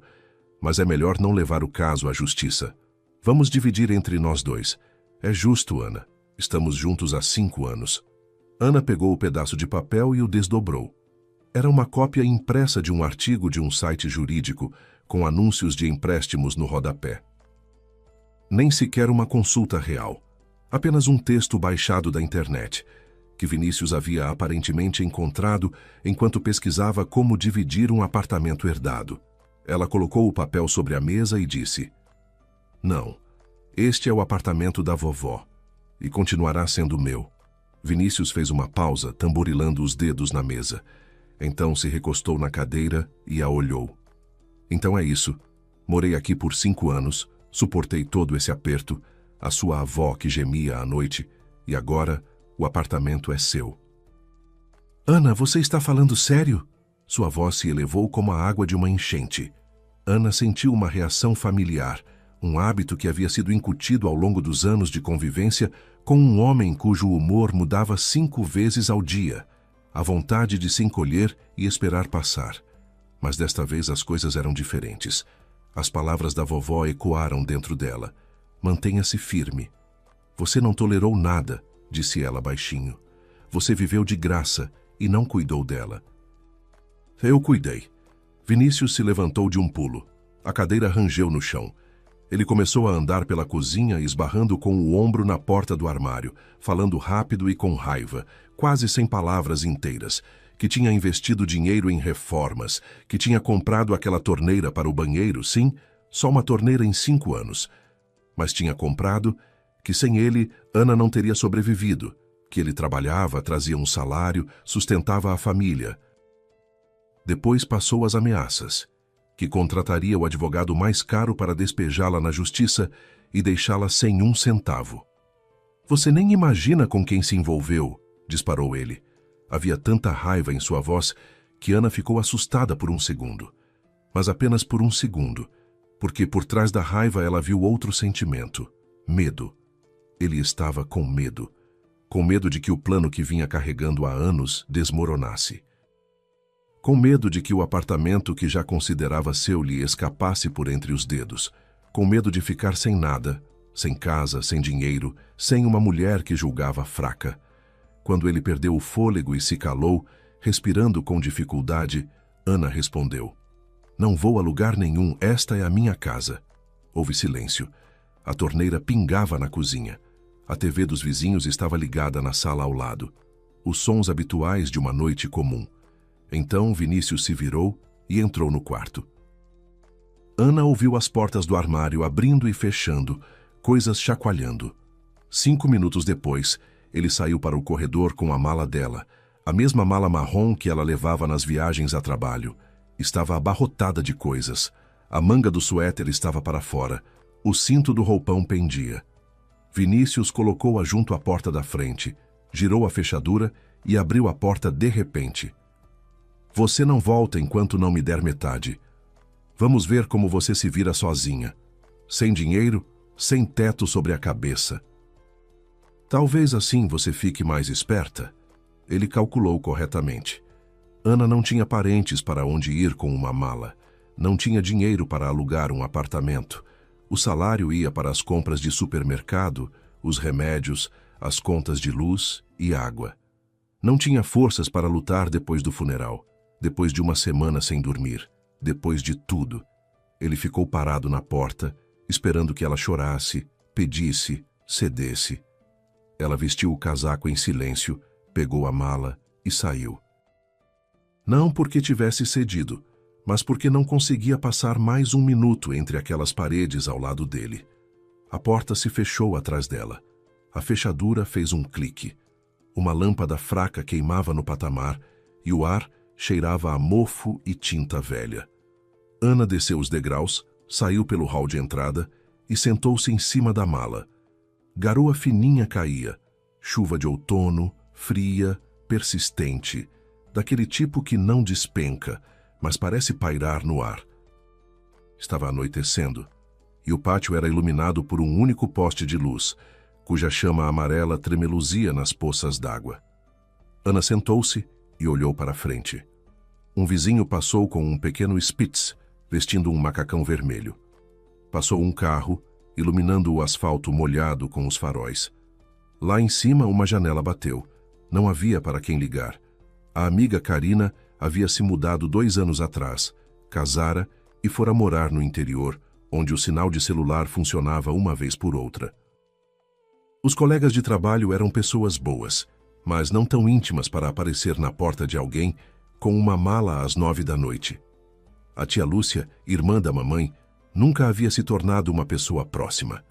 A: mas é melhor não levar o caso à justiça. Vamos dividir entre nós dois. É justo, Ana. Estamos juntos há 5 anos. Ana pegou o pedaço de papel e o desdobrou. Era uma cópia impressa de um artigo de um site jurídico, com anúncios de empréstimos no rodapé. Nem sequer uma consulta real. Apenas um texto baixado da internet, que Vinícius havia aparentemente encontrado enquanto pesquisava como dividir um apartamento herdado. Ela colocou o papel sobre a mesa e disse: Não, este é o apartamento da vovó, e continuará sendo meu. Vinícius fez uma pausa, tamborilando os dedos na mesa. Então se recostou na cadeira e a olhou. Então é isso. Morei aqui por 5 anos, suportei todo esse aperto, a sua avó que gemia à noite, e agora o apartamento é seu. Ana, você está falando sério? Sua voz se elevou como a água de uma enchente. Ana sentiu uma reação familiar, um hábito que havia sido incutido ao longo dos anos de convivência com um homem cujo humor mudava 5 vezes ao dia, a vontade de se encolher e esperar passar. Mas desta vez as coisas eram diferentes. As palavras da vovó ecoaram dentro dela. Mantenha-se firme. Você não tolerou nada, disse ela baixinho. Você viveu de graça e não cuidou dela. Eu cuidei. Vinícius se levantou de um pulo. A cadeira rangeu no chão. Ele começou a andar pela cozinha, esbarrando com o ombro na porta do armário, falando rápido e com raiva, quase sem palavras inteiras, que tinha investido dinheiro em reformas, que tinha comprado aquela torneira para o banheiro, sim, só uma torneira em 5 anos. Mas tinha comprado que sem ele Ana não teria sobrevivido, que ele trabalhava, trazia um salário, sustentava a família. Depois passou as ameaças, que contrataria o advogado mais caro para despejá-la na justiça e deixá-la sem 1 centavo. Você nem imagina com quem se envolveu, disparou ele. Havia tanta raiva em sua voz que Ana ficou assustada por 1 segundo. Mas apenas por 1 segundo, porque por trás da raiva ela viu outro sentimento: medo. Ele estava com medo de que o plano que vinha carregando há anos desmoronasse. Com medo de que o apartamento que já considerava seu lhe escapasse por entre os dedos. Com medo de ficar sem nada, sem casa, sem dinheiro, sem uma mulher que julgava fraca. Quando ele perdeu o fôlego e se calou, respirando com dificuldade, Ana respondeu: Não vou a lugar nenhum, esta é a minha casa. Houve silêncio. A torneira pingava na cozinha. A TV dos vizinhos estava ligada na sala ao lado. Os sons habituais de uma noite comum. Então Vinícius se virou e entrou no quarto. Ana ouviu as portas do armário abrindo e fechando, coisas chacoalhando. 5 minutos depois, ele saiu para o corredor com a mala dela, a mesma mala marrom que ela levava nas viagens a trabalho. Estava abarrotada de coisas. A manga do suéter estava para fora. O cinto do roupão pendia. Vinícius colocou-a junto à porta da frente, girou a fechadura e abriu a porta de repente. Você não volta enquanto não me der metade. Vamos ver como você se vira sozinha. Sem dinheiro, sem teto sobre a cabeça. Talvez assim você fique mais esperta. Ele calculou corretamente. Ana não tinha parentes para onde ir com uma mala. Não tinha dinheiro para alugar um apartamento. O salário ia para as compras de supermercado, os remédios, as contas de luz e água. Não tinha forças para lutar depois do funeral, depois de uma semana sem dormir, depois de tudo. Ele ficou parado na porta, esperando que ela chorasse, pedisse, cedesse. Ela vestiu o casaco em silêncio, pegou a mala e saiu. Não porque tivesse cedido, mas porque não conseguia passar mais um minuto entre aquelas paredes ao lado dele. A porta se fechou atrás dela. A fechadura fez um clique. Uma lâmpada fraca queimava no patamar e o ar cheirava a mofo e tinta velha. Ana desceu os degraus, saiu pelo hall de entrada e sentou-se em cima da mala. Garoa fininha caía, chuva de outono, fria, persistente, daquele tipo que não despenca, mas parece pairar no ar. Estava anoitecendo, e o pátio era iluminado por um único poste de luz, cuja chama amarela tremeluzia nas poças d'água. Ana sentou-se e olhou para a frente. Um vizinho passou com um pequeno Spitz, vestindo um macacão vermelho. Passou um carro, iluminando o asfalto molhado com os faróis. Lá em cima, uma janela bateu. Não havia para quem ligar. A amiga Karina havia se mudado 2 anos atrás, casara e fora morar no interior, onde o sinal de celular funcionava uma vez por outra. Os colegas de trabalho eram pessoas boas, mas não tão íntimas para aparecer na porta de alguém com uma mala às 9 da noite. A tia Lúcia, irmã da mamãe, nunca havia se tornado uma pessoa próxima.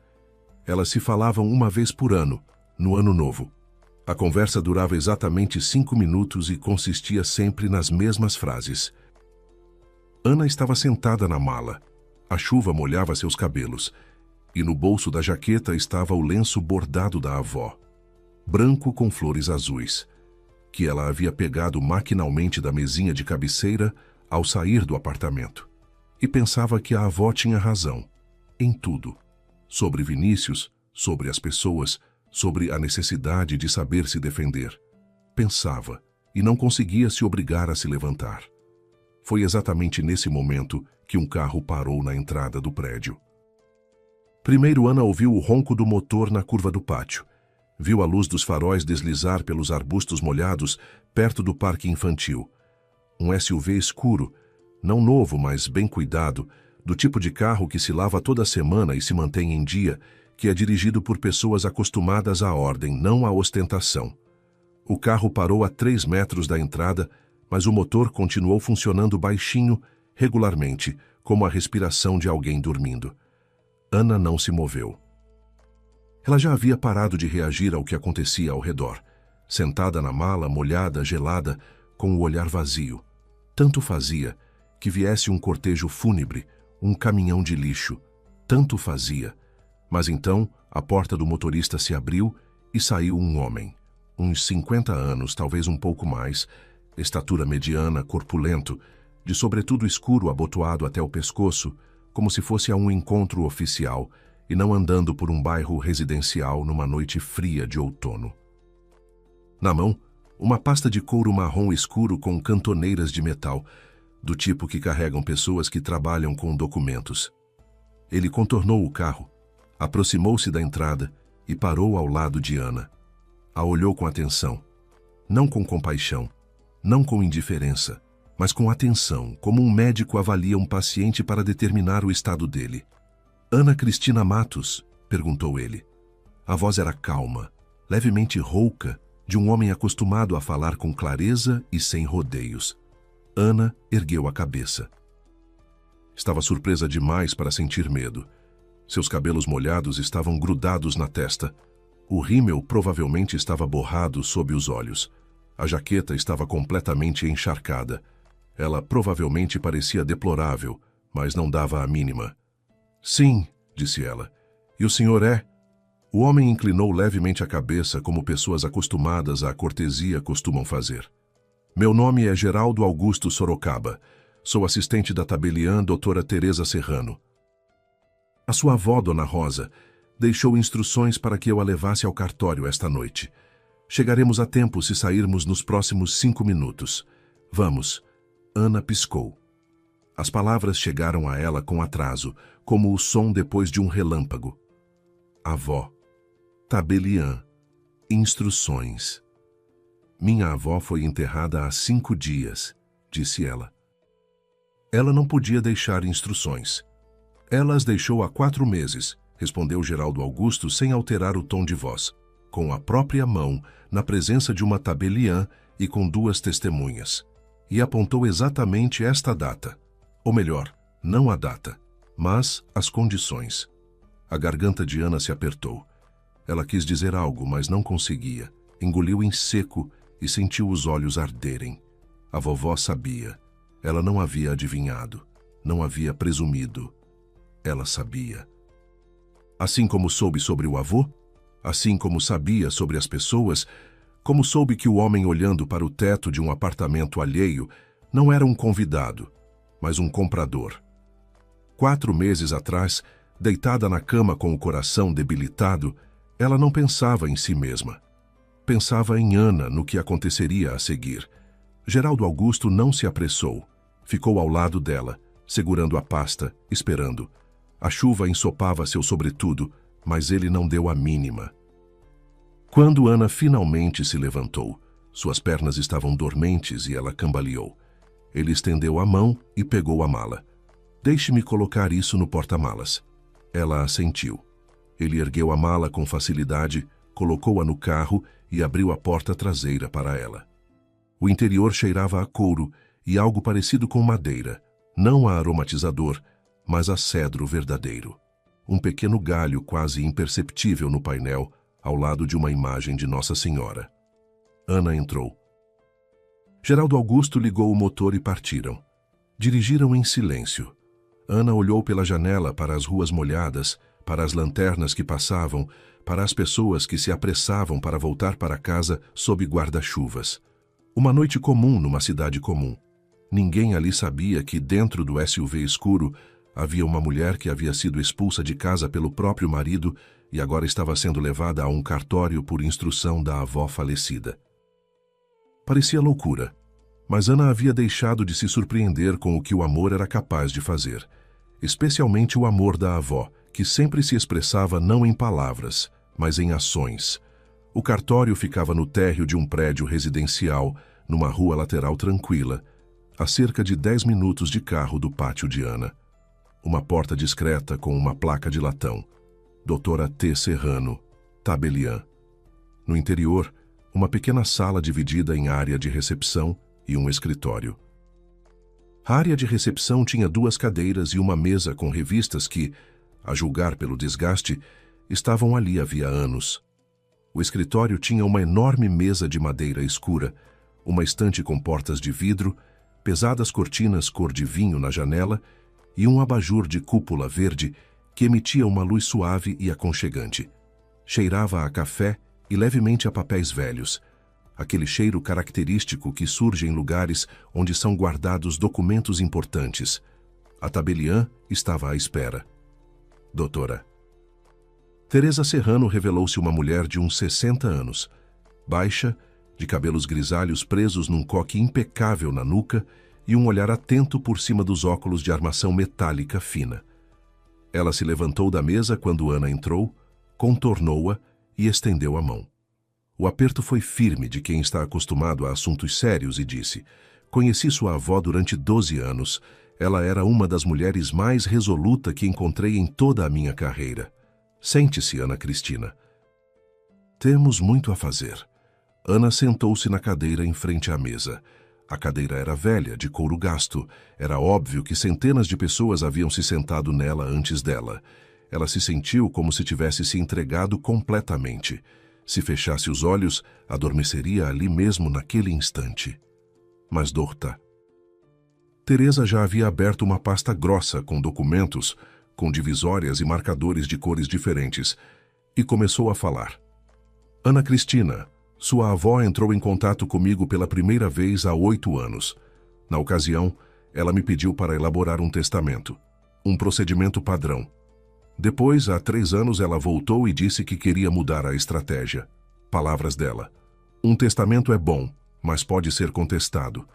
A: Elas se falavam uma vez por ano, no Ano Novo. A conversa durava exatamente 5 minutos e consistia sempre nas mesmas frases. Ana estava sentada na mala. A chuva molhava seus cabelos, e no bolso da jaqueta estava o lenço bordado da avó, branco com flores azuis, que ela havia pegado maquinalmente da mesinha de cabeceira ao sair do apartamento. E pensava que a avó tinha razão, em tudo. Sobre Vinícius, sobre as pessoas, sobre a necessidade de saber se defender. Pensava, e não conseguia se obrigar a se levantar. Foi exatamente nesse momento que um carro parou na entrada do prédio. Primeiro Ana ouviu o ronco do motor na curva do pátio. Viu a luz dos faróis deslizar pelos arbustos molhados perto do parque infantil. Um SUV escuro, não novo, mas bem cuidado, do tipo de carro que se lava toda semana e se mantém em dia, que é dirigido por pessoas acostumadas à ordem, não à ostentação. O carro parou a 3 metros da entrada, mas o motor continuou funcionando baixinho, regularmente, como a respiração de alguém dormindo. Ana não se moveu. Ela já havia parado de reagir ao que acontecia ao redor, sentada na mala, molhada, gelada, com o olhar vazio. Tanto fazia que viesse um cortejo fúnebre, um caminhão de lixo. Tanto fazia. Mas então a porta do motorista se abriu e saiu um homem. Uns 50 anos, talvez um pouco mais, estatura mediana, corpulento, de sobretudo escuro abotoado até o pescoço, como se fosse a um encontro oficial e não andando por um bairro residencial numa noite fria de outono. Na mão, uma pasta de couro marrom escuro com cantoneiras de metal, do tipo que carregam pessoas que trabalham com documentos. Ele contornou o carro, aproximou-se da entrada e parou ao lado de Ana. A olhou com atenção, não com compaixão, não com indiferença, mas com atenção, como um médico avalia um paciente para determinar o estado dele. Ana Cristina Matos? Perguntou ele. A voz era calma, levemente rouca, de um homem acostumado a falar com clareza e sem rodeios. Ana ergueu a cabeça. Estava surpresa demais para sentir medo. Seus cabelos molhados estavam grudados na testa. O rímel provavelmente estava borrado sob os olhos. A jaqueta estava completamente encharcada. Ela provavelmente parecia deplorável, mas não dava a mínima. Sim, disse ela. E o senhor é? O homem inclinou levemente a cabeça, como pessoas acostumadas à cortesia costumam fazer. Meu nome é Geraldo Augusto Sorocaba. Sou assistente da tabeliã doutora Teresa Serrano. A sua avó, Dona Rosa, deixou instruções para que eu a levasse ao cartório esta noite. Chegaremos a tempo se sairmos nos próximos 5 minutos. Vamos. Ana piscou. As palavras chegaram a ela com atraso, como o som depois de um relâmpago. Avó. Tabeliã. Instruções. Minha avó foi enterrada há 5 dias, disse ela. Ela não podia deixar instruções. Ela as deixou há 4 meses, respondeu Geraldo Augusto sem alterar o tom de voz, com a própria mão, na presença de uma tabeliã e com 2 testemunhas. E apontou exatamente esta data. Ou melhor, não a data, mas as condições. A garganta de Ana se apertou. Ela quis dizer algo, mas não conseguia. Engoliu em seco e sentiu os olhos arderem. A vovó sabia. Ela não havia adivinhado, não havia presumido. Ela sabia. Assim como soube sobre o avô, assim como sabia sobre as pessoas, como soube que o homem olhando para o teto de um apartamento alheio não era um convidado, mas um comprador. 4 meses atrás, deitada na cama com o coração debilitado, ela não pensava em si mesma. Pensava em Ana, no que aconteceria a seguir. Geraldo Augusto não se apressou. Ficou ao lado dela, segurando a pasta, esperando. A chuva ensopava seu sobretudo, mas ele não deu a mínima. Quando Ana finalmente se levantou, suas pernas estavam dormentes e ela cambaleou. Ele estendeu a mão e pegou a mala. Deixe-me colocar isso no porta-malas. Ela assentiu. Ele ergueu a mala com facilidade, colocou-a no carro e abriu a porta traseira para ela. O interior cheirava a couro e algo parecido com madeira, não a aromatizador, mas a cedro verdadeiro. Um pequeno galho quase imperceptível no painel, ao lado de uma imagem de Nossa Senhora. Ana entrou. Geraldo Augusto ligou o motor e partiram. Dirigiram em silêncio. Ana olhou pela janela para as ruas molhadas, para as lanternas que passavam, para as pessoas que se apressavam para voltar para casa sob guarda-chuvas. Uma noite comum numa cidade comum. Ninguém ali sabia que dentro do SUV escuro havia uma mulher que havia sido expulsa de casa pelo próprio marido e agora estava sendo levada a um cartório por instrução da avó falecida. Parecia loucura, mas Ana havia deixado de se surpreender com o que o amor era capaz de fazer, especialmente o amor da avó, que sempre se expressava não em palavras, mas em ações. O cartório ficava no térreo de um prédio residencial, numa rua lateral tranquila, a cerca de 10 minutos de carro do pátio de Ana. Uma porta discreta com uma placa de latão. Doutora T. Serrano, tabeliã. No interior, uma pequena sala dividida em área de recepção e um escritório. A área de recepção tinha 2 cadeiras e uma mesa com revistas que, a julgar pelo desgaste, estavam ali havia anos. O escritório tinha uma enorme mesa de madeira escura, uma estante com portas de vidro, pesadas cortinas cor de vinho na janela e um abajur de cúpula verde que emitia uma luz suave e aconchegante. Cheirava a café e levemente a papéis velhos, aquele cheiro característico que surge em lugares onde são guardados documentos importantes. A tabeliã estava à espera. Doutora. Teresa Serrano revelou-se uma mulher de uns 60 anos, baixa, de cabelos grisalhos presos num coque impecável na nuca e um olhar atento por cima dos óculos de armação metálica fina. Ela se levantou da mesa quando Ana entrou, contornou-a e estendeu a mão. O aperto foi firme de quem está acostumado a assuntos sérios e disse: "Conheci sua avó durante 12 anos. Ela era uma das mulheres mais resoluta que encontrei em toda a minha carreira. Sente-se, Ana Cristina." Temos muito a fazer. Ana sentou-se na cadeira em frente à mesa. A cadeira era velha, de couro gasto. Era óbvio que centenas de pessoas haviam se sentado nela antes dela. Ela se sentiu como se tivesse se entregado completamente. Se fechasse os olhos, adormeceria ali mesmo naquele instante. Mas Dorta. Teresa já havia aberto uma pasta grossa com documentos, com divisórias e marcadores de cores diferentes, e começou a falar. "Ana Cristina, sua avó entrou em contato comigo pela primeira vez há 8 anos. Na ocasião, ela me pediu para elaborar um testamento, um procedimento padrão. Depois, há 3 anos, ela voltou e disse que queria mudar a estratégia. Palavras dela: um testamento é bom, mas pode ser contestado,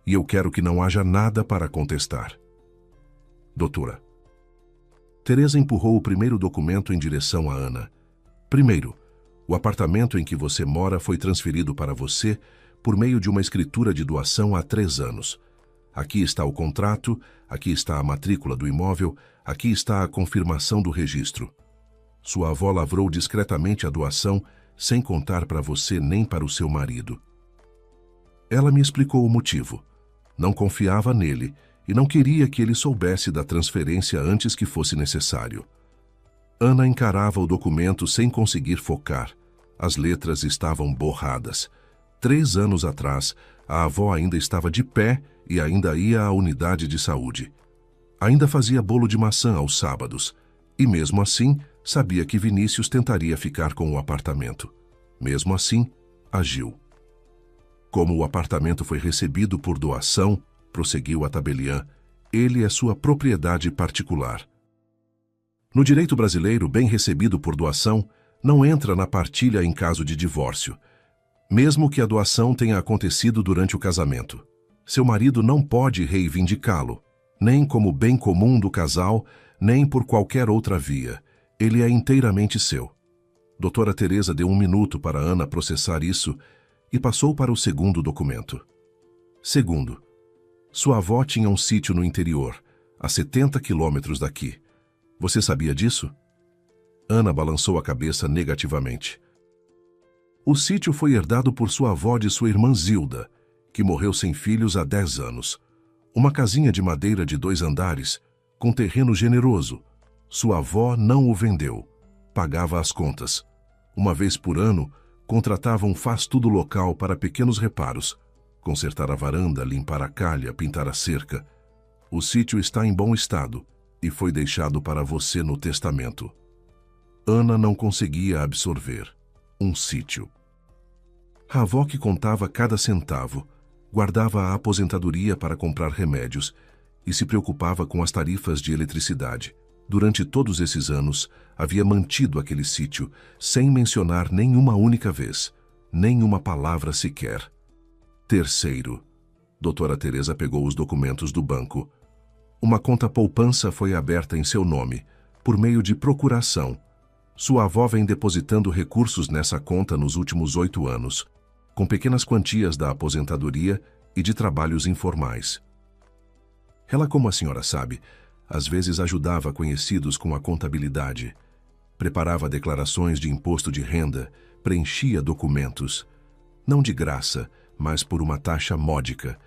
A: e eu quero que não haja nada para contestar." Doutora. Teresa empurrou o primeiro documento em direção a Ana. "Primeiro, o apartamento em que você mora foi transferido para você por meio de uma escritura de doação há 3 anos. Aqui está o contrato, aqui está a matrícula do imóvel, aqui está a confirmação do registro. Sua avó lavrou discretamente a doação, sem contar para você nem para o seu marido. Ela me explicou o motivo. Não confiava nele e não queria que ele soubesse da transferência antes que fosse necessário. Ana encarava o documento sem conseguir focar. As letras estavam borradas. 3 anos atrás, a avó ainda estava de pé e ainda ia à unidade de saúde. Ainda fazia bolo de maçã aos sábados. E mesmo assim, sabia que Vinícius tentaria ficar com o apartamento. Mesmo assim, agiu. Como o apartamento foi recebido por doação, prosseguiu a tabeliã, ele é sua propriedade particular. No direito brasileiro, bem recebido por doação não entra na partilha em caso de divórcio, mesmo que a doação tenha acontecido durante o casamento. Seu marido não pode reivindicá-lo, nem como bem comum do casal, nem por qualquer outra via. Ele é inteiramente seu. Doutora Teresa deu 1 minuto para Ana processar isso e passou para o segundo documento. Segundo, sua avó tinha um sítio no interior, a 70 quilômetros daqui. Você sabia disso? Ana balançou a cabeça negativamente. O sítio foi herdado por sua avó de sua irmã Zilda, que morreu sem filhos há 10 anos. Uma casinha de madeira de 2 andares, com terreno generoso. Sua avó não o vendeu. Pagava as contas. Uma vez por ano, contratava um faz-tudo local para pequenos reparos. Consertar a varanda, limpar a calha, pintar a cerca. O sítio está em bom estado e foi deixado para você no testamento. Ana não conseguia absorver. Um sítio. A avó que contava cada centavo, guardava a aposentadoria para comprar remédios e se preocupava com as tarifas de eletricidade. Durante todos esses anos, havia mantido aquele sítio, sem mencionar nenhuma única vez, nenhuma palavra sequer. Terceiro, doutora Teresa pegou os documentos do banco. Uma conta poupança foi aberta em seu nome, por meio de procuração. Sua avó vem depositando recursos nessa conta nos últimos 8 anos, com pequenas quantias da aposentadoria e de trabalhos informais. Ela, como a senhora sabe, às vezes ajudava conhecidos com a contabilidade, preparava declarações de imposto de renda, preenchia documentos, não de graça, mas por uma taxa módica.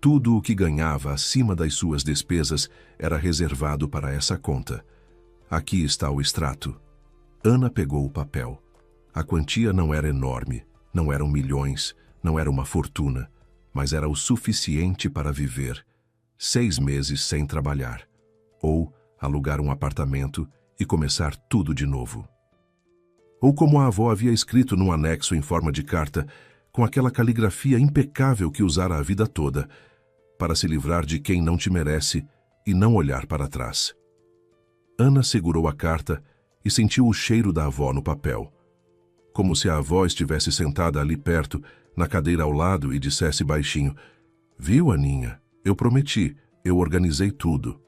A: Tudo o que ganhava acima das suas despesas era reservado para essa conta. Aqui está o extrato. Ana pegou o papel. A quantia não era enorme, não eram milhões, não era uma fortuna, mas era o suficiente para viver 6 meses sem trabalhar, ou alugar um apartamento e começar tudo de novo. Ou como a avó havia escrito num anexo em forma de carta, com aquela caligrafia impecável que usara a vida toda, para se livrar de quem não te merece e não olhar para trás. Ana segurou a carta e sentiu o cheiro da avó no papel, como se a avó estivesse sentada ali perto, na cadeira ao lado, e dissesse baixinho: "Viu, Aninha? Eu prometi, eu organizei tudo."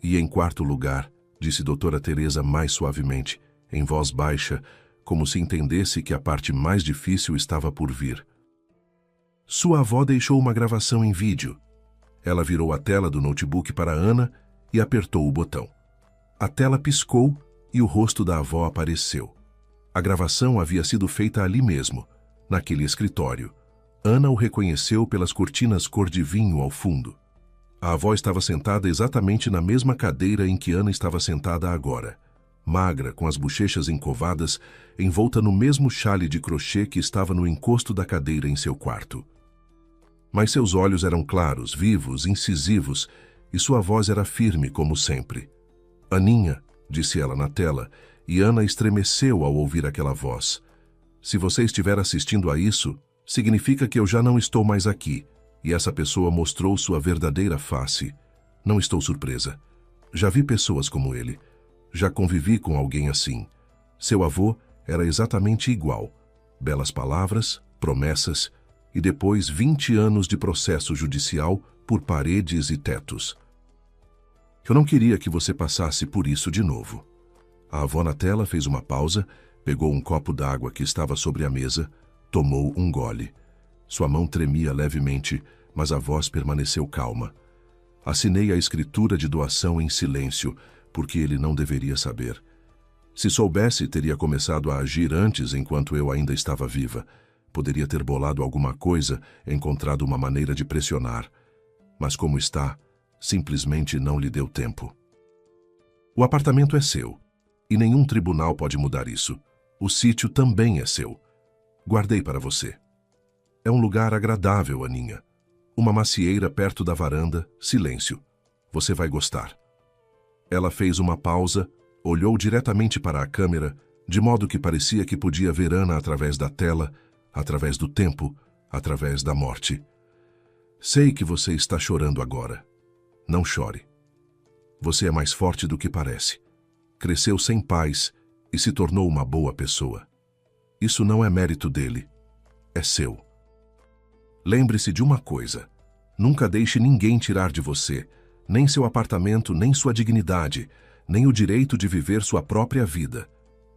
A: E em quarto lugar, disse doutora Teresa mais suavemente, em voz baixa, como se entendesse que a parte mais difícil estava por vir. Sua avó deixou uma gravação em vídeo. Ela virou a tela do notebook para Ana e apertou o botão. A tela piscou e o rosto da avó apareceu. A gravação havia sido feita ali mesmo, naquele escritório. Ana o reconheceu pelas cortinas cor de vinho ao fundo. A avó estava sentada exatamente na mesma cadeira em que Ana estava sentada agora, magra, com as bochechas encovadas, envolta no mesmo xale de crochê que estava no encosto da cadeira em seu quarto. Mas seus olhos eram claros, vivos, incisivos, e sua voz era firme, como sempre. "Aninha", disse ela na tela, e Ana estremeceu ao ouvir aquela voz. "Se você estiver assistindo a isso, significa que eu já não estou mais aqui, e essa pessoa mostrou sua verdadeira face. Não estou surpresa. Já vi pessoas como ele. Já convivi com alguém assim. Seu avô era exatamente igual. Belas palavras, promessas, e depois 20 anos de processo judicial por paredes e tetos. Eu não queria que você passasse por isso de novo." A avó na tela fez uma pausa, pegou um copo d'água que estava sobre a mesa, tomou um gole. Sua mão tremia levemente, mas a voz permaneceu calma. Assinei a escritura de doação em silêncio, porque ele não deveria saber. Se soubesse, teria começado a agir antes, enquanto eu ainda estava viva. Poderia ter bolado alguma coisa, encontrado uma maneira de pressionar. Mas como está, simplesmente não lhe deu tempo. O apartamento é seu, e nenhum tribunal pode mudar isso. O sítio também é seu. Guardei para você. É um lugar agradável, Aninha. Uma macieira perto da varanda, silêncio. Você vai gostar. Ela fez uma pausa, olhou diretamente para a câmera, de modo que parecia que podia ver Ana através da tela, através do tempo, através da morte. Sei que você está chorando agora. Não chore. Você é mais forte do que parece. Cresceu sem pais e se tornou uma boa pessoa. Isso não é mérito dele. É seu. Lembre-se de uma coisa. Nunca deixe ninguém tirar de você, nem seu apartamento, nem sua dignidade, nem o direito de viver sua própria vida.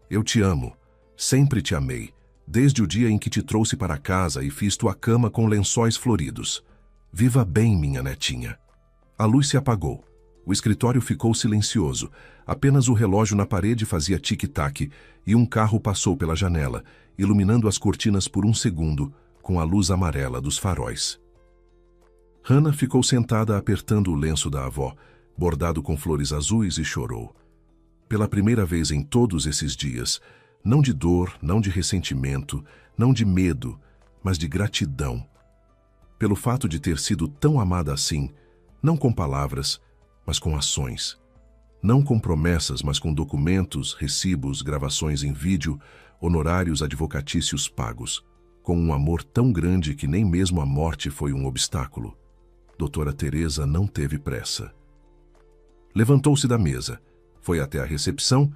A: Eu te amo. Sempre te amei, desde o dia em que te trouxe para casa e fiz tua cama com lençóis floridos. Viva bem, minha netinha. A luz se apagou. O escritório ficou silencioso. Apenas o relógio na parede fazia tic-tac e um carro passou pela janela, iluminando as cortinas por um segundo, com a luz amarela dos faróis. Hannah ficou sentada apertando o lenço da avó, bordado com flores azuis, e chorou. Pela primeira vez em todos esses dias, não de dor, não de ressentimento, não de medo, mas de gratidão. Pelo fato de ter sido tão amada assim, não com palavras, mas com ações. Não com promessas, mas com documentos, recibos, gravações em vídeo, honorários advocatícios pagos. Com um amor tão grande que nem mesmo a morte foi um obstáculo. Doutora Teresa não teve pressa. Levantou-se da mesa, foi até a recepção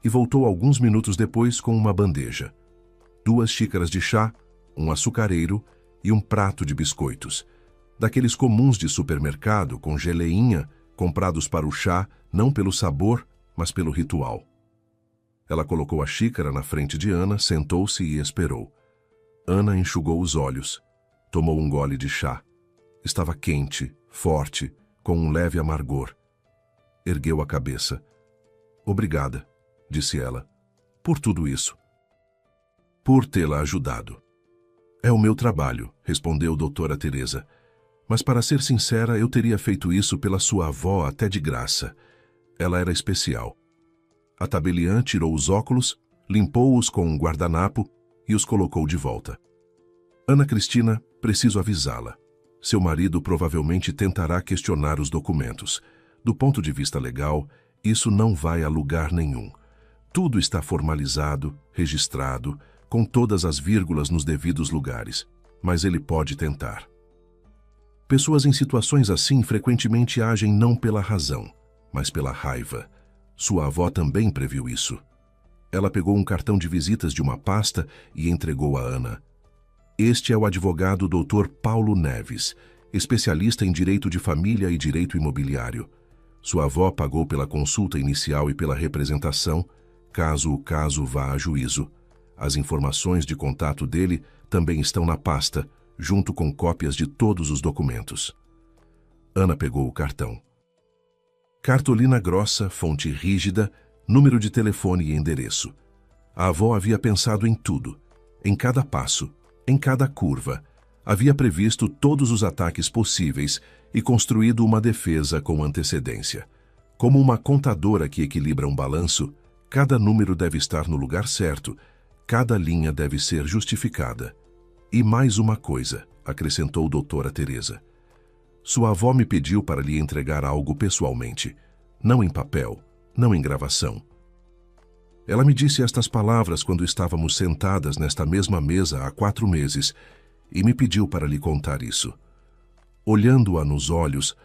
A: e voltou alguns minutos depois com uma bandeja. 2 xícaras de chá, um açucareiro e um prato de biscoitos. Daqueles comuns de supermercado, com geleinha, comprados para o chá, não pelo sabor, mas pelo ritual. Ela colocou a xícara na frente de Ana, sentou-se e esperou. Ana enxugou os olhos. Tomou um gole de chá. Estava quente, forte, com um leve amargor. Ergueu a cabeça. Obrigada, disse ela, por tudo isso. Por tê-la ajudado. É o meu trabalho, respondeu doutora Teresa. Mas para ser sincera, eu teria feito isso pela sua avó até de graça. Ela era especial. A tabeliã tirou os óculos, limpou-os com um guardanapo e os colocou de volta. Ana Cristina, preciso avisá-la. Seu marido provavelmente tentará questionar os documentos. Do ponto de vista legal, isso não vai a lugar nenhum. Tudo está formalizado, registrado, com todas as vírgulas nos devidos lugares. Mas ele pode tentar. Pessoas em situações assim frequentemente agem não pela razão, mas pela raiva. Sua avó também previu isso. Ela pegou um cartão de visitas de uma pasta e entregou a Ana. Este é o advogado Dr. Paulo Neves, especialista em direito de família e direito imobiliário. Sua avó pagou pela consulta inicial e pela representação, caso o caso vá a juízo. As informações de contato dele também estão na pasta, junto com cópias de todos os documentos. Ana pegou o cartão. Cartolina grossa, fonte rígida, número de telefone e endereço. A avó havia pensado em tudo, em cada passo, em cada curva. Havia previsto todos os ataques possíveis e construído uma defesa com antecedência. Como uma contadora que equilibra um balanço, cada número deve estar no lugar certo, cada linha deve ser justificada. E mais uma coisa, acrescentou doutora Teresa. Sua avó me pediu para lhe entregar algo pessoalmente, não em papel, não em gravação. Ela me disse estas palavras quando estávamos sentadas nesta mesma mesa há 4 meses e me pediu para lhe contar isso. Olhando-a nos olhos,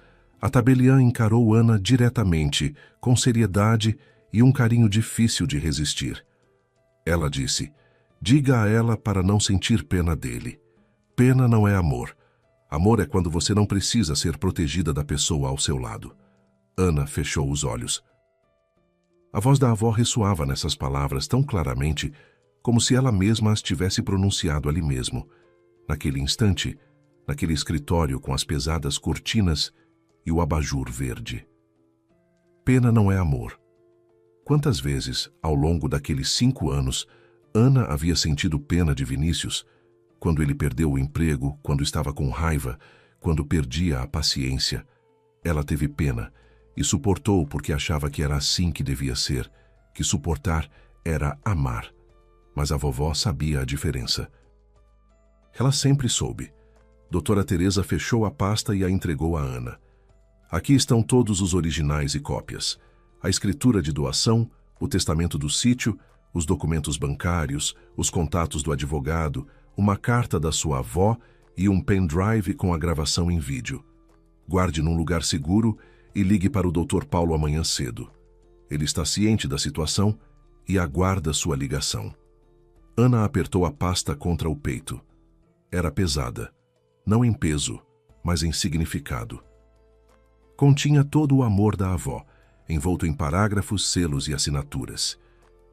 A: a tabeliã encarou Ana diretamente, com seriedade e um carinho difícil de resistir. Ela disse: diga a ela para não sentir pena dele. Pena não é amor. Amor é quando você não precisa ser protegida da pessoa ao seu lado. Ana fechou os olhos. A voz da avó ressoava nessas palavras tão claramente, como se ela mesma as tivesse pronunciado ali mesmo. Naquele instante, naquele escritório com as pesadas cortinas e o abajur verde. Pena não é amor. Quantas vezes, ao longo daqueles 5 anos, Ana havia sentido pena de Vinícius, quando ele perdeu o emprego, quando estava com raiva, quando perdia a paciência. Ela teve pena e suportou porque achava que era assim que devia ser, que suportar era amar. Mas a vovó sabia a diferença. Ela sempre soube. Doutora Teresa fechou a pasta e a entregou a Ana. Aqui estão todos os originais e cópias. A escritura de doação, o testamento do sítio, os documentos bancários, os contatos do advogado, uma carta da sua avó e um pendrive com a gravação em vídeo. Guarde num lugar seguro e ligue para o Dr. Paulo amanhã cedo. Ele está ciente da situação e aguarda sua ligação. Ana apertou a pasta contra o peito. Era pesada, não em peso, mas em significado. Continha todo o amor da avó, envolto em parágrafos, selos e assinaturas.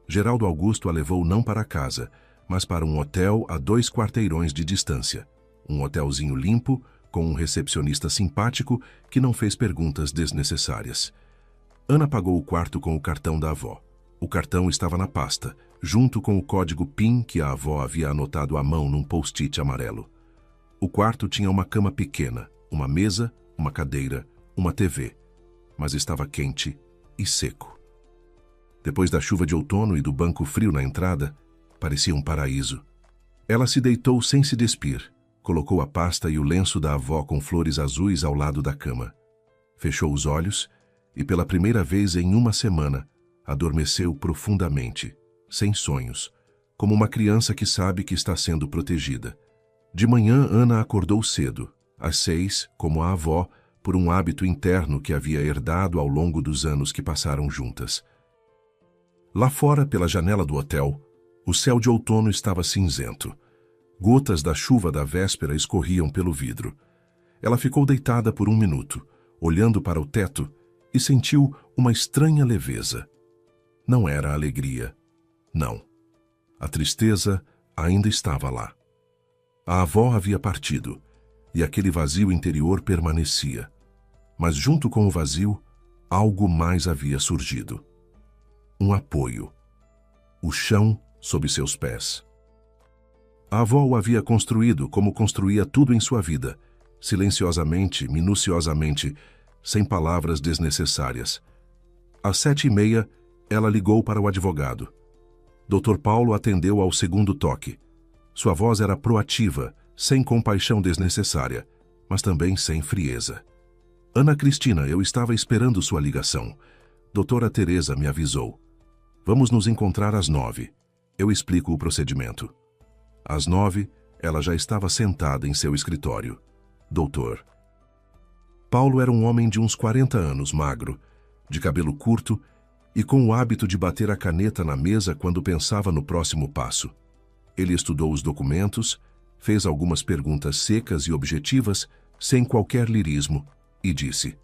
A: Geraldo Augusto a levou não para casa, mas para um hotel a 2 quarteirões de distância. Um hotelzinho limpo, com um recepcionista simpático que não fez perguntas desnecessárias. Ana pagou o quarto com o cartão da avó. O cartão estava na pasta, junto com o código PIN que a avó havia anotado à mão num post-it amarelo. O quarto tinha uma cama pequena, uma mesa, uma cadeira, uma TV, mas estava quente e seco. Depois da chuva de outono e do banco frio na entrada, parecia um paraíso. Ela se deitou sem se despir, colocou a pasta e o lenço da avó com flores azuis ao lado da cama. Fechou os olhos e, pela primeira vez em uma semana, adormeceu profundamente, sem sonhos, como uma criança que sabe que está sendo protegida. De manhã, Ana acordou cedo, às 6, como a avó, por um hábito interno que havia herdado ao longo dos anos que passaram juntas. Lá fora, pela janela do hotel, o céu de outono estava cinzento. Gotas da chuva da véspera escorriam pelo vidro. Ela ficou deitada por 1 minuto, olhando para o teto, e sentiu uma estranha leveza. Não era alegria. Não. A tristeza ainda estava lá. A avó havia partido, e aquele vazio interior permanecia. Mas junto com o vazio, algo mais havia surgido. Um apoio. O chão sob seus pés. A avó o havia construído como construía tudo em sua vida, silenciosamente, minuciosamente, sem palavras desnecessárias. Às 7h30, ela ligou para o advogado. Dr. Paulo atendeu ao segundo toque. Sua voz era proativa, sem compaixão desnecessária, mas também sem frieza. Ana Cristina, eu estava esperando sua ligação. Doutora Teresa me avisou. Vamos nos encontrar às 9. Eu explico o procedimento. Às 9, ela já estava sentada em seu escritório. Doutor. Paulo era um homem de uns 40 anos, magro, de cabelo curto e com o hábito de bater a caneta na mesa quando pensava no próximo passo. Ele estudou os documentos, fez algumas perguntas secas e objetivas, sem qualquer lirismo, e disse: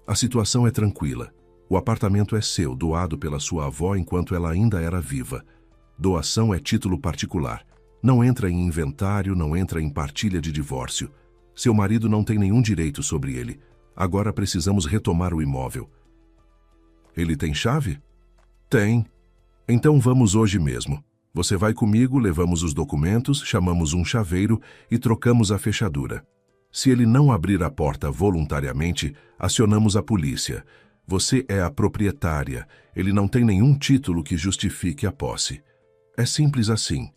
A: a situação é tranquila. O apartamento é seu, doado pela sua avó enquanto ela ainda era viva. Doação é título particular. Não entra em inventário, não entra em partilha de divórcio. Seu marido não tem nenhum direito sobre ele. Agora precisamos retomar o imóvel. Ele tem chave? Tem. Então vamos hoje mesmo. Você vai comigo, levamos os documentos, chamamos um chaveiro e trocamos a fechadura. Se ele não abrir a porta voluntariamente, acionamos a polícia. Você é a proprietária. Ele não tem nenhum título que justifique a posse. É simples assim.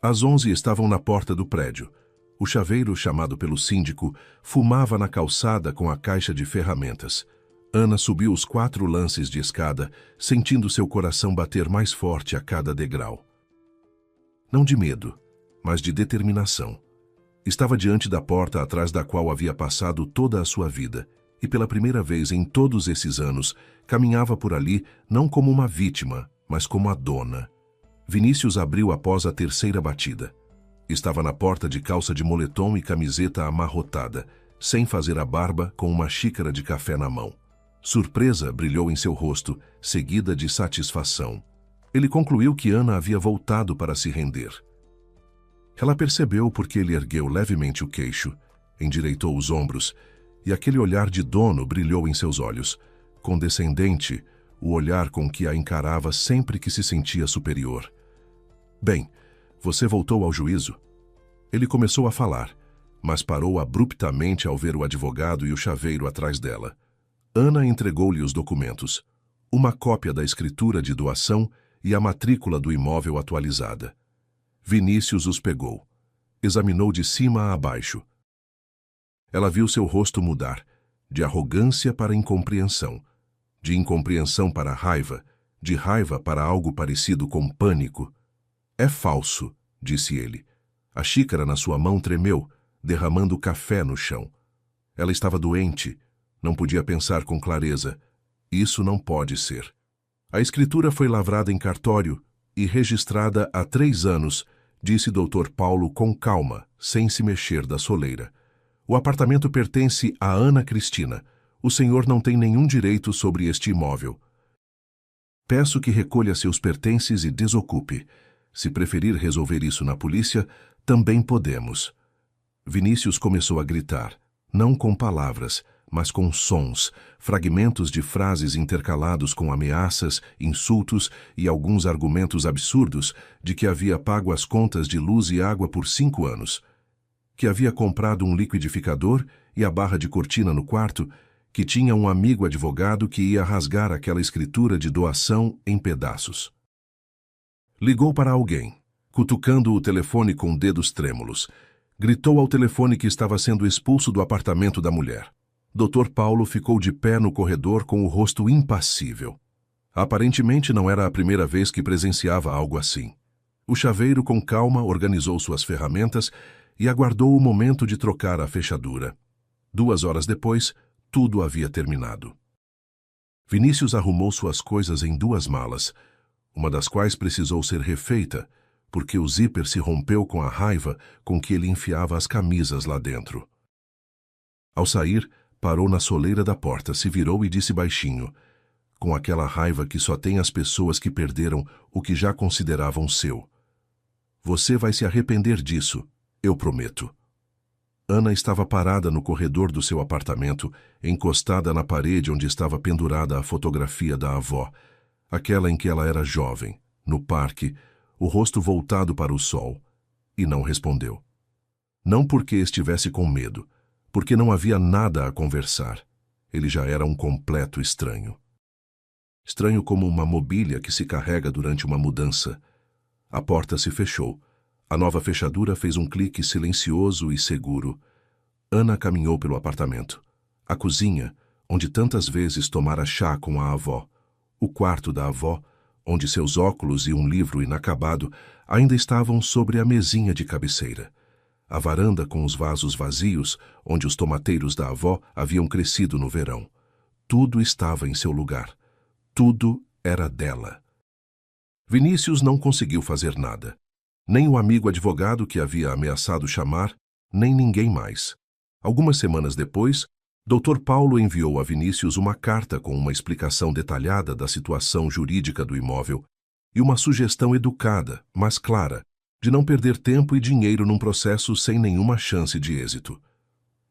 A: Às 11 estavam na porta do prédio. O chaveiro, chamado pelo síndico, fumava na calçada com a caixa de ferramentas. Ana subiu os 4 lances de escada, sentindo seu coração bater mais forte a cada degrau. Não de medo, mas de determinação. Estava diante da porta atrás da qual havia passado toda a sua vida, e pela primeira vez em todos esses anos, caminhava por ali não como uma vítima, mas como a dona. Vinícius abriu após a 3ª batida. Estava na porta de calça de moletom e camiseta amarrotada, sem fazer a barba, com uma xícara de café na mão. Surpresa brilhou em seu rosto, seguida de satisfação. Ele concluiu que Ana havia voltado para se render. Ela percebeu porque ele ergueu levemente o queixo Endireitou os ombros, e aquele olhar de dono brilhou em seus olhos, condescendente, o olhar com que a encarava sempre que se sentia superior. Bem, você voltou ao juízo? Ele começou a falar, mas parou abruptamente ao ver o advogado e o chaveiro atrás dela. Ana entregou-lhe os documentos, uma cópia da escritura de doação e a matrícula do imóvel atualizada. Vinícius os pegou. Examinou de cima a baixo. Ela viu seu rosto mudar, de arrogância para incompreensão, de incompreensão para raiva, de raiva para algo parecido com pânico. É falso, disse ele. A xícara na sua mão tremeu, derramando café no chão. Ela estava doente, não podia pensar com clareza. Isso não pode ser. A escritura foi lavrada em cartório e registrada há 3 anos, disse Dr. Paulo com calma, sem se mexer da soleira. O apartamento pertence a Ana Cristina. O senhor não tem nenhum direito sobre este imóvel. Peço que recolha seus pertences e desocupe. Se preferir resolver isso na polícia, também podemos. Vinícius começou a gritar, não com palavras, mas com sons, fragmentos de frases intercalados com ameaças, insultos e alguns argumentos absurdos de que havia pago as contas de luz e água por 5 anos, que havia comprado um liquidificador e a barra de cortina no quarto, que tinha um amigo advogado que ia rasgar aquela escritura de doação em pedaços. Ligou para alguém, cutucando o telefone com dedos trêmulos. Gritou ao telefone que estava sendo expulso do apartamento da mulher. Dr. Paulo ficou de pé no corredor com o rosto impassível. Aparentemente não era a primeira vez que presenciava algo assim. O chaveiro, com calma, organizou suas ferramentas e aguardou o momento de trocar a fechadura. 2 horas depois, tudo havia terminado. Vinícius arrumou suas coisas em 2 malas, uma das quais precisou ser refeita, porque o zíper se rompeu com a raiva com que ele enfiava as camisas lá dentro. Ao sair, parou na soleira da porta, se virou e disse baixinho, com aquela raiva que só tem as pessoas que perderam o que já consideravam seu. Você vai se arrepender disso, eu prometo. Ana estava parada no corredor do seu apartamento, encostada na parede onde estava pendurada a fotografia da avó, aquela em que ela era jovem, no parque, o rosto voltado para o sol, e não respondeu. Não porque estivesse com medo, porque não havia nada a conversar. Ele já era um completo estranho. Estranho como uma mobília que se carrega durante uma mudança. A porta se fechou. A nova fechadura fez um clique silencioso e seguro. Ana caminhou pelo apartamento. A cozinha, onde tantas vezes tomara chá com a avó. O quarto da avó, onde seus óculos e um livro inacabado ainda estavam sobre a mesinha de cabeceira. A varanda com os vasos vazios, onde os tomateiros da avó haviam crescido no verão. Tudo estava em seu lugar. Tudo era dela. Vinícius não conseguiu fazer nada. Nem o amigo advogado que havia ameaçado chamar, nem ninguém mais. Algumas semanas depois, Dr. Paulo enviou a Vinícius uma carta com uma explicação detalhada da situação jurídica do imóvel e uma sugestão educada, mas clara, de não perder tempo e dinheiro num processo sem nenhuma chance de êxito.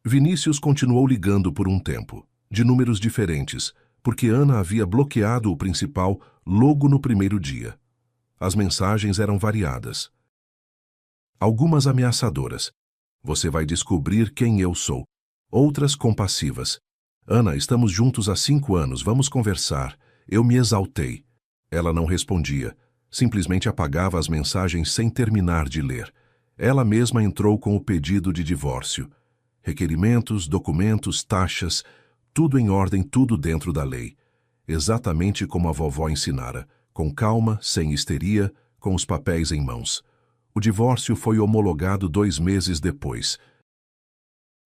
A: Vinícius continuou ligando por um tempo, de números diferentes, porque Ana havia bloqueado o principal logo no primeiro dia. As mensagens eram variadas. Algumas ameaçadoras. Você vai descobrir quem eu sou. Outras compassivas. Ana, estamos juntos há 5 anos, vamos conversar. Eu me exaltei. Ela não respondia. Simplesmente apagava as mensagens sem terminar de ler. Ela mesma entrou com o pedido de divórcio. Requerimentos, documentos, taxas, tudo em ordem, tudo dentro da lei. Exatamente como a vovó ensinara, com calma, sem histeria, com os papéis em mãos. O divórcio foi homologado 2 meses depois.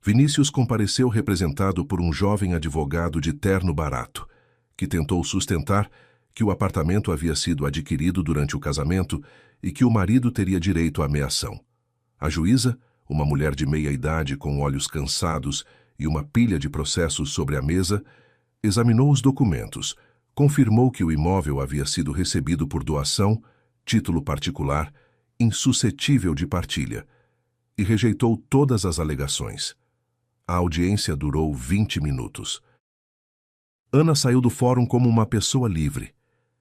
A: Vinícius compareceu representado por um jovem advogado de terno barato, que tentou sustentar que o apartamento havia sido adquirido durante o casamento e que o marido teria direito à meação. A juíza, uma mulher de meia-idade com olhos cansados e uma pilha de processos sobre a mesa, examinou os documentos, confirmou que o imóvel havia sido recebido por doação, título particular, insuscetível de partilha, e rejeitou todas as alegações. A audiência durou 20 minutos. Ana saiu do fórum como uma pessoa livre.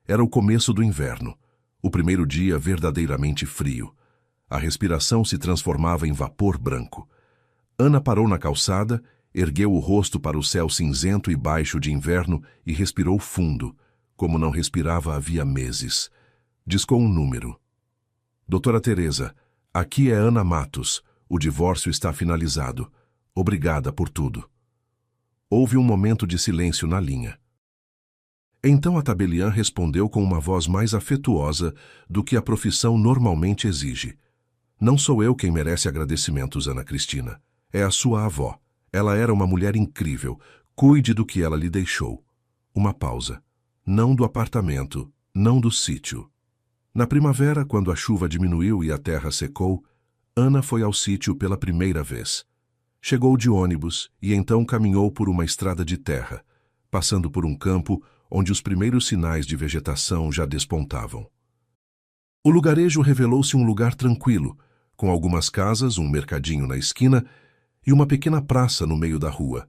A: Era o começo do inverno, o primeiro dia verdadeiramente frio. A respiração se transformava em vapor branco. Ana parou na calçada, ergueu o rosto para o céu cinzento e baixo de inverno e respirou fundo, como não respirava havia meses. Discou um número. Doutora Teresa, aqui é Ana Matos. O divórcio está finalizado. Obrigada por tudo. Houve um momento de silêncio na linha. Então a tabeliã respondeu com uma voz mais afetuosa do que a profissão normalmente exige. Não sou eu quem merece agradecimentos, Ana Cristina. É a sua avó. Ela era uma mulher incrível. Cuide do que ela lhe deixou. Uma pausa. Não do apartamento, não do sítio. Na primavera, quando a chuva diminuiu e a terra secou, Ana foi ao sítio pela primeira vez. Chegou de ônibus e então caminhou por uma estrada de terra, passando por um campo onde os primeiros sinais de vegetação já despontavam. O lugarejo revelou-se um lugar tranquilo, com algumas casas, um mercadinho na esquina e uma pequena praça no meio da rua.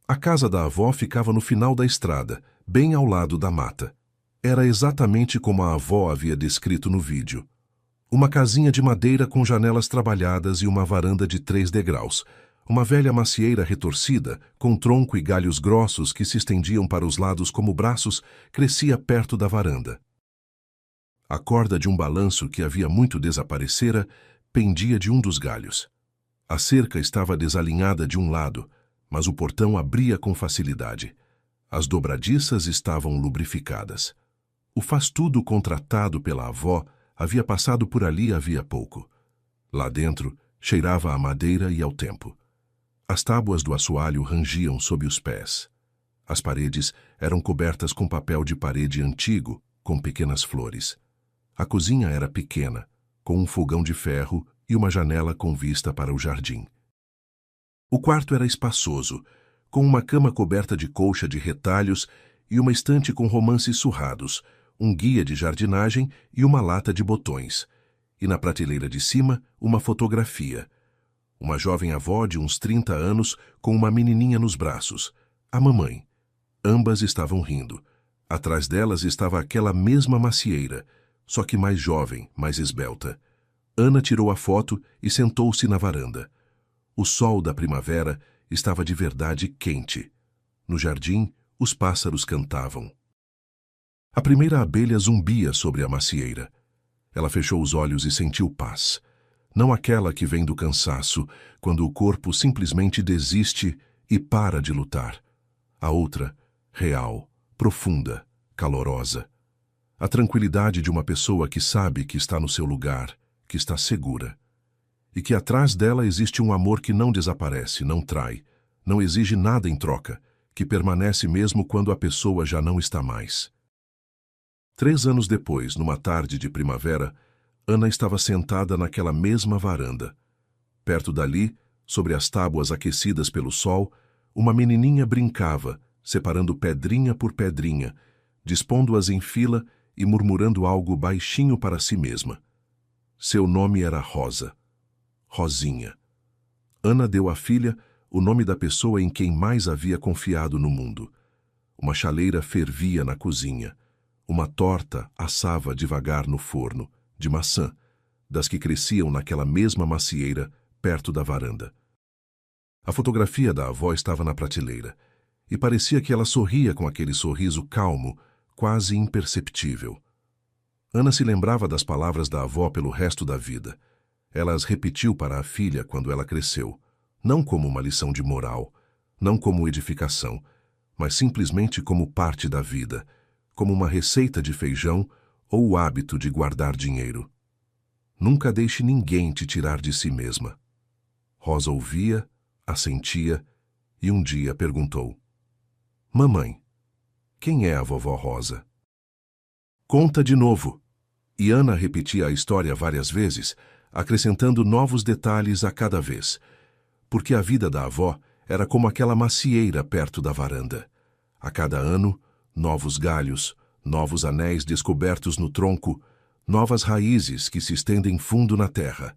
A: A casa da avó ficava no final da estrada, bem ao lado da mata. Era exatamente como a avó havia descrito no vídeo. Uma casinha de madeira com janelas trabalhadas e uma varanda de 3 degraus. Uma velha macieira retorcida, com tronco e galhos grossos que se estendiam para os lados como braços, crescia perto da varanda. A corda de um balanço que havia muito desaparecera pendia de um dos galhos. A cerca estava desalinhada de um lado, mas o portão abria com facilidade. As dobradiças estavam lubrificadas. O faz-tudo contratado pela avó havia passado por ali havia pouco. Lá dentro, cheirava a madeira e ao tempo. As tábuas do assoalho rangiam sob os pés. As paredes eram cobertas com papel de parede antigo, com pequenas flores. A cozinha era pequena, com um fogão de ferro e uma janela com vista para o jardim. O quarto era espaçoso, com uma cama coberta de colcha de retalhos e uma estante com romances surrados, um guia de jardinagem e uma lata de botões. E na prateleira de cima, uma fotografia. Uma jovem avó de uns 30 anos com uma menininha nos braços, a mamãe. Ambas estavam rindo. Atrás delas estava aquela mesma macieira, só que mais jovem, mais esbelta. Ana tirou a foto e sentou-se na varanda. O sol da primavera estava de verdade quente. No jardim, os pássaros cantavam. A primeira abelha zumbia sobre a macieira. Ela fechou os olhos e sentiu paz. Não aquela que vem do cansaço, quando o corpo simplesmente desiste e para de lutar. A outra, real, profunda, calorosa. A tranquilidade de uma pessoa que sabe que está no seu lugar, que está segura. E que atrás dela existe um amor que não desaparece, não trai, não exige nada em troca, que permanece mesmo quando a pessoa já não está mais. 3 anos depois, numa tarde de primavera, Ana estava sentada naquela mesma varanda. Perto dali, sobre as tábuas aquecidas pelo sol, uma menininha brincava, separando pedrinha por pedrinha, dispondo-as em fila e murmurando algo baixinho para si mesma. Seu nome era Rosa. Rosinha. Ana deu à filha o nome da pessoa em quem mais havia confiado no mundo. Uma chaleira fervia na cozinha. Uma torta assava devagar no forno, de maçã, das que cresciam naquela mesma macieira, perto da varanda. A fotografia da avó estava na prateleira, e parecia que ela sorria com aquele sorriso calmo, quase imperceptível. Ana se lembrava das palavras da avó pelo resto da vida. Ela as repetiu para a filha quando ela cresceu, não como uma lição de moral, não como edificação, mas simplesmente como parte da vida, como uma receita de feijão ou o hábito de guardar dinheiro. Nunca deixe ninguém te tirar de si mesma. Rosa ouvia, assentia e um dia perguntou: Mamãe, quem é a vovó Rosa? Conta de novo. E Ana repetia a história várias vezes, acrescentando novos detalhes a cada vez, porque a vida da avó era como aquela macieira perto da varanda. A cada ano, novos galhos, novos anéis descobertos no tronco, novas raízes que se estendem fundo na terra.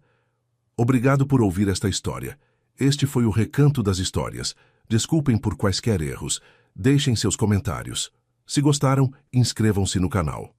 A: Obrigado por ouvir esta história. Este foi o Recanto das Histórias. Desculpem por quaisquer erros. Deixem seus comentários. Se gostaram, inscrevam-se no canal.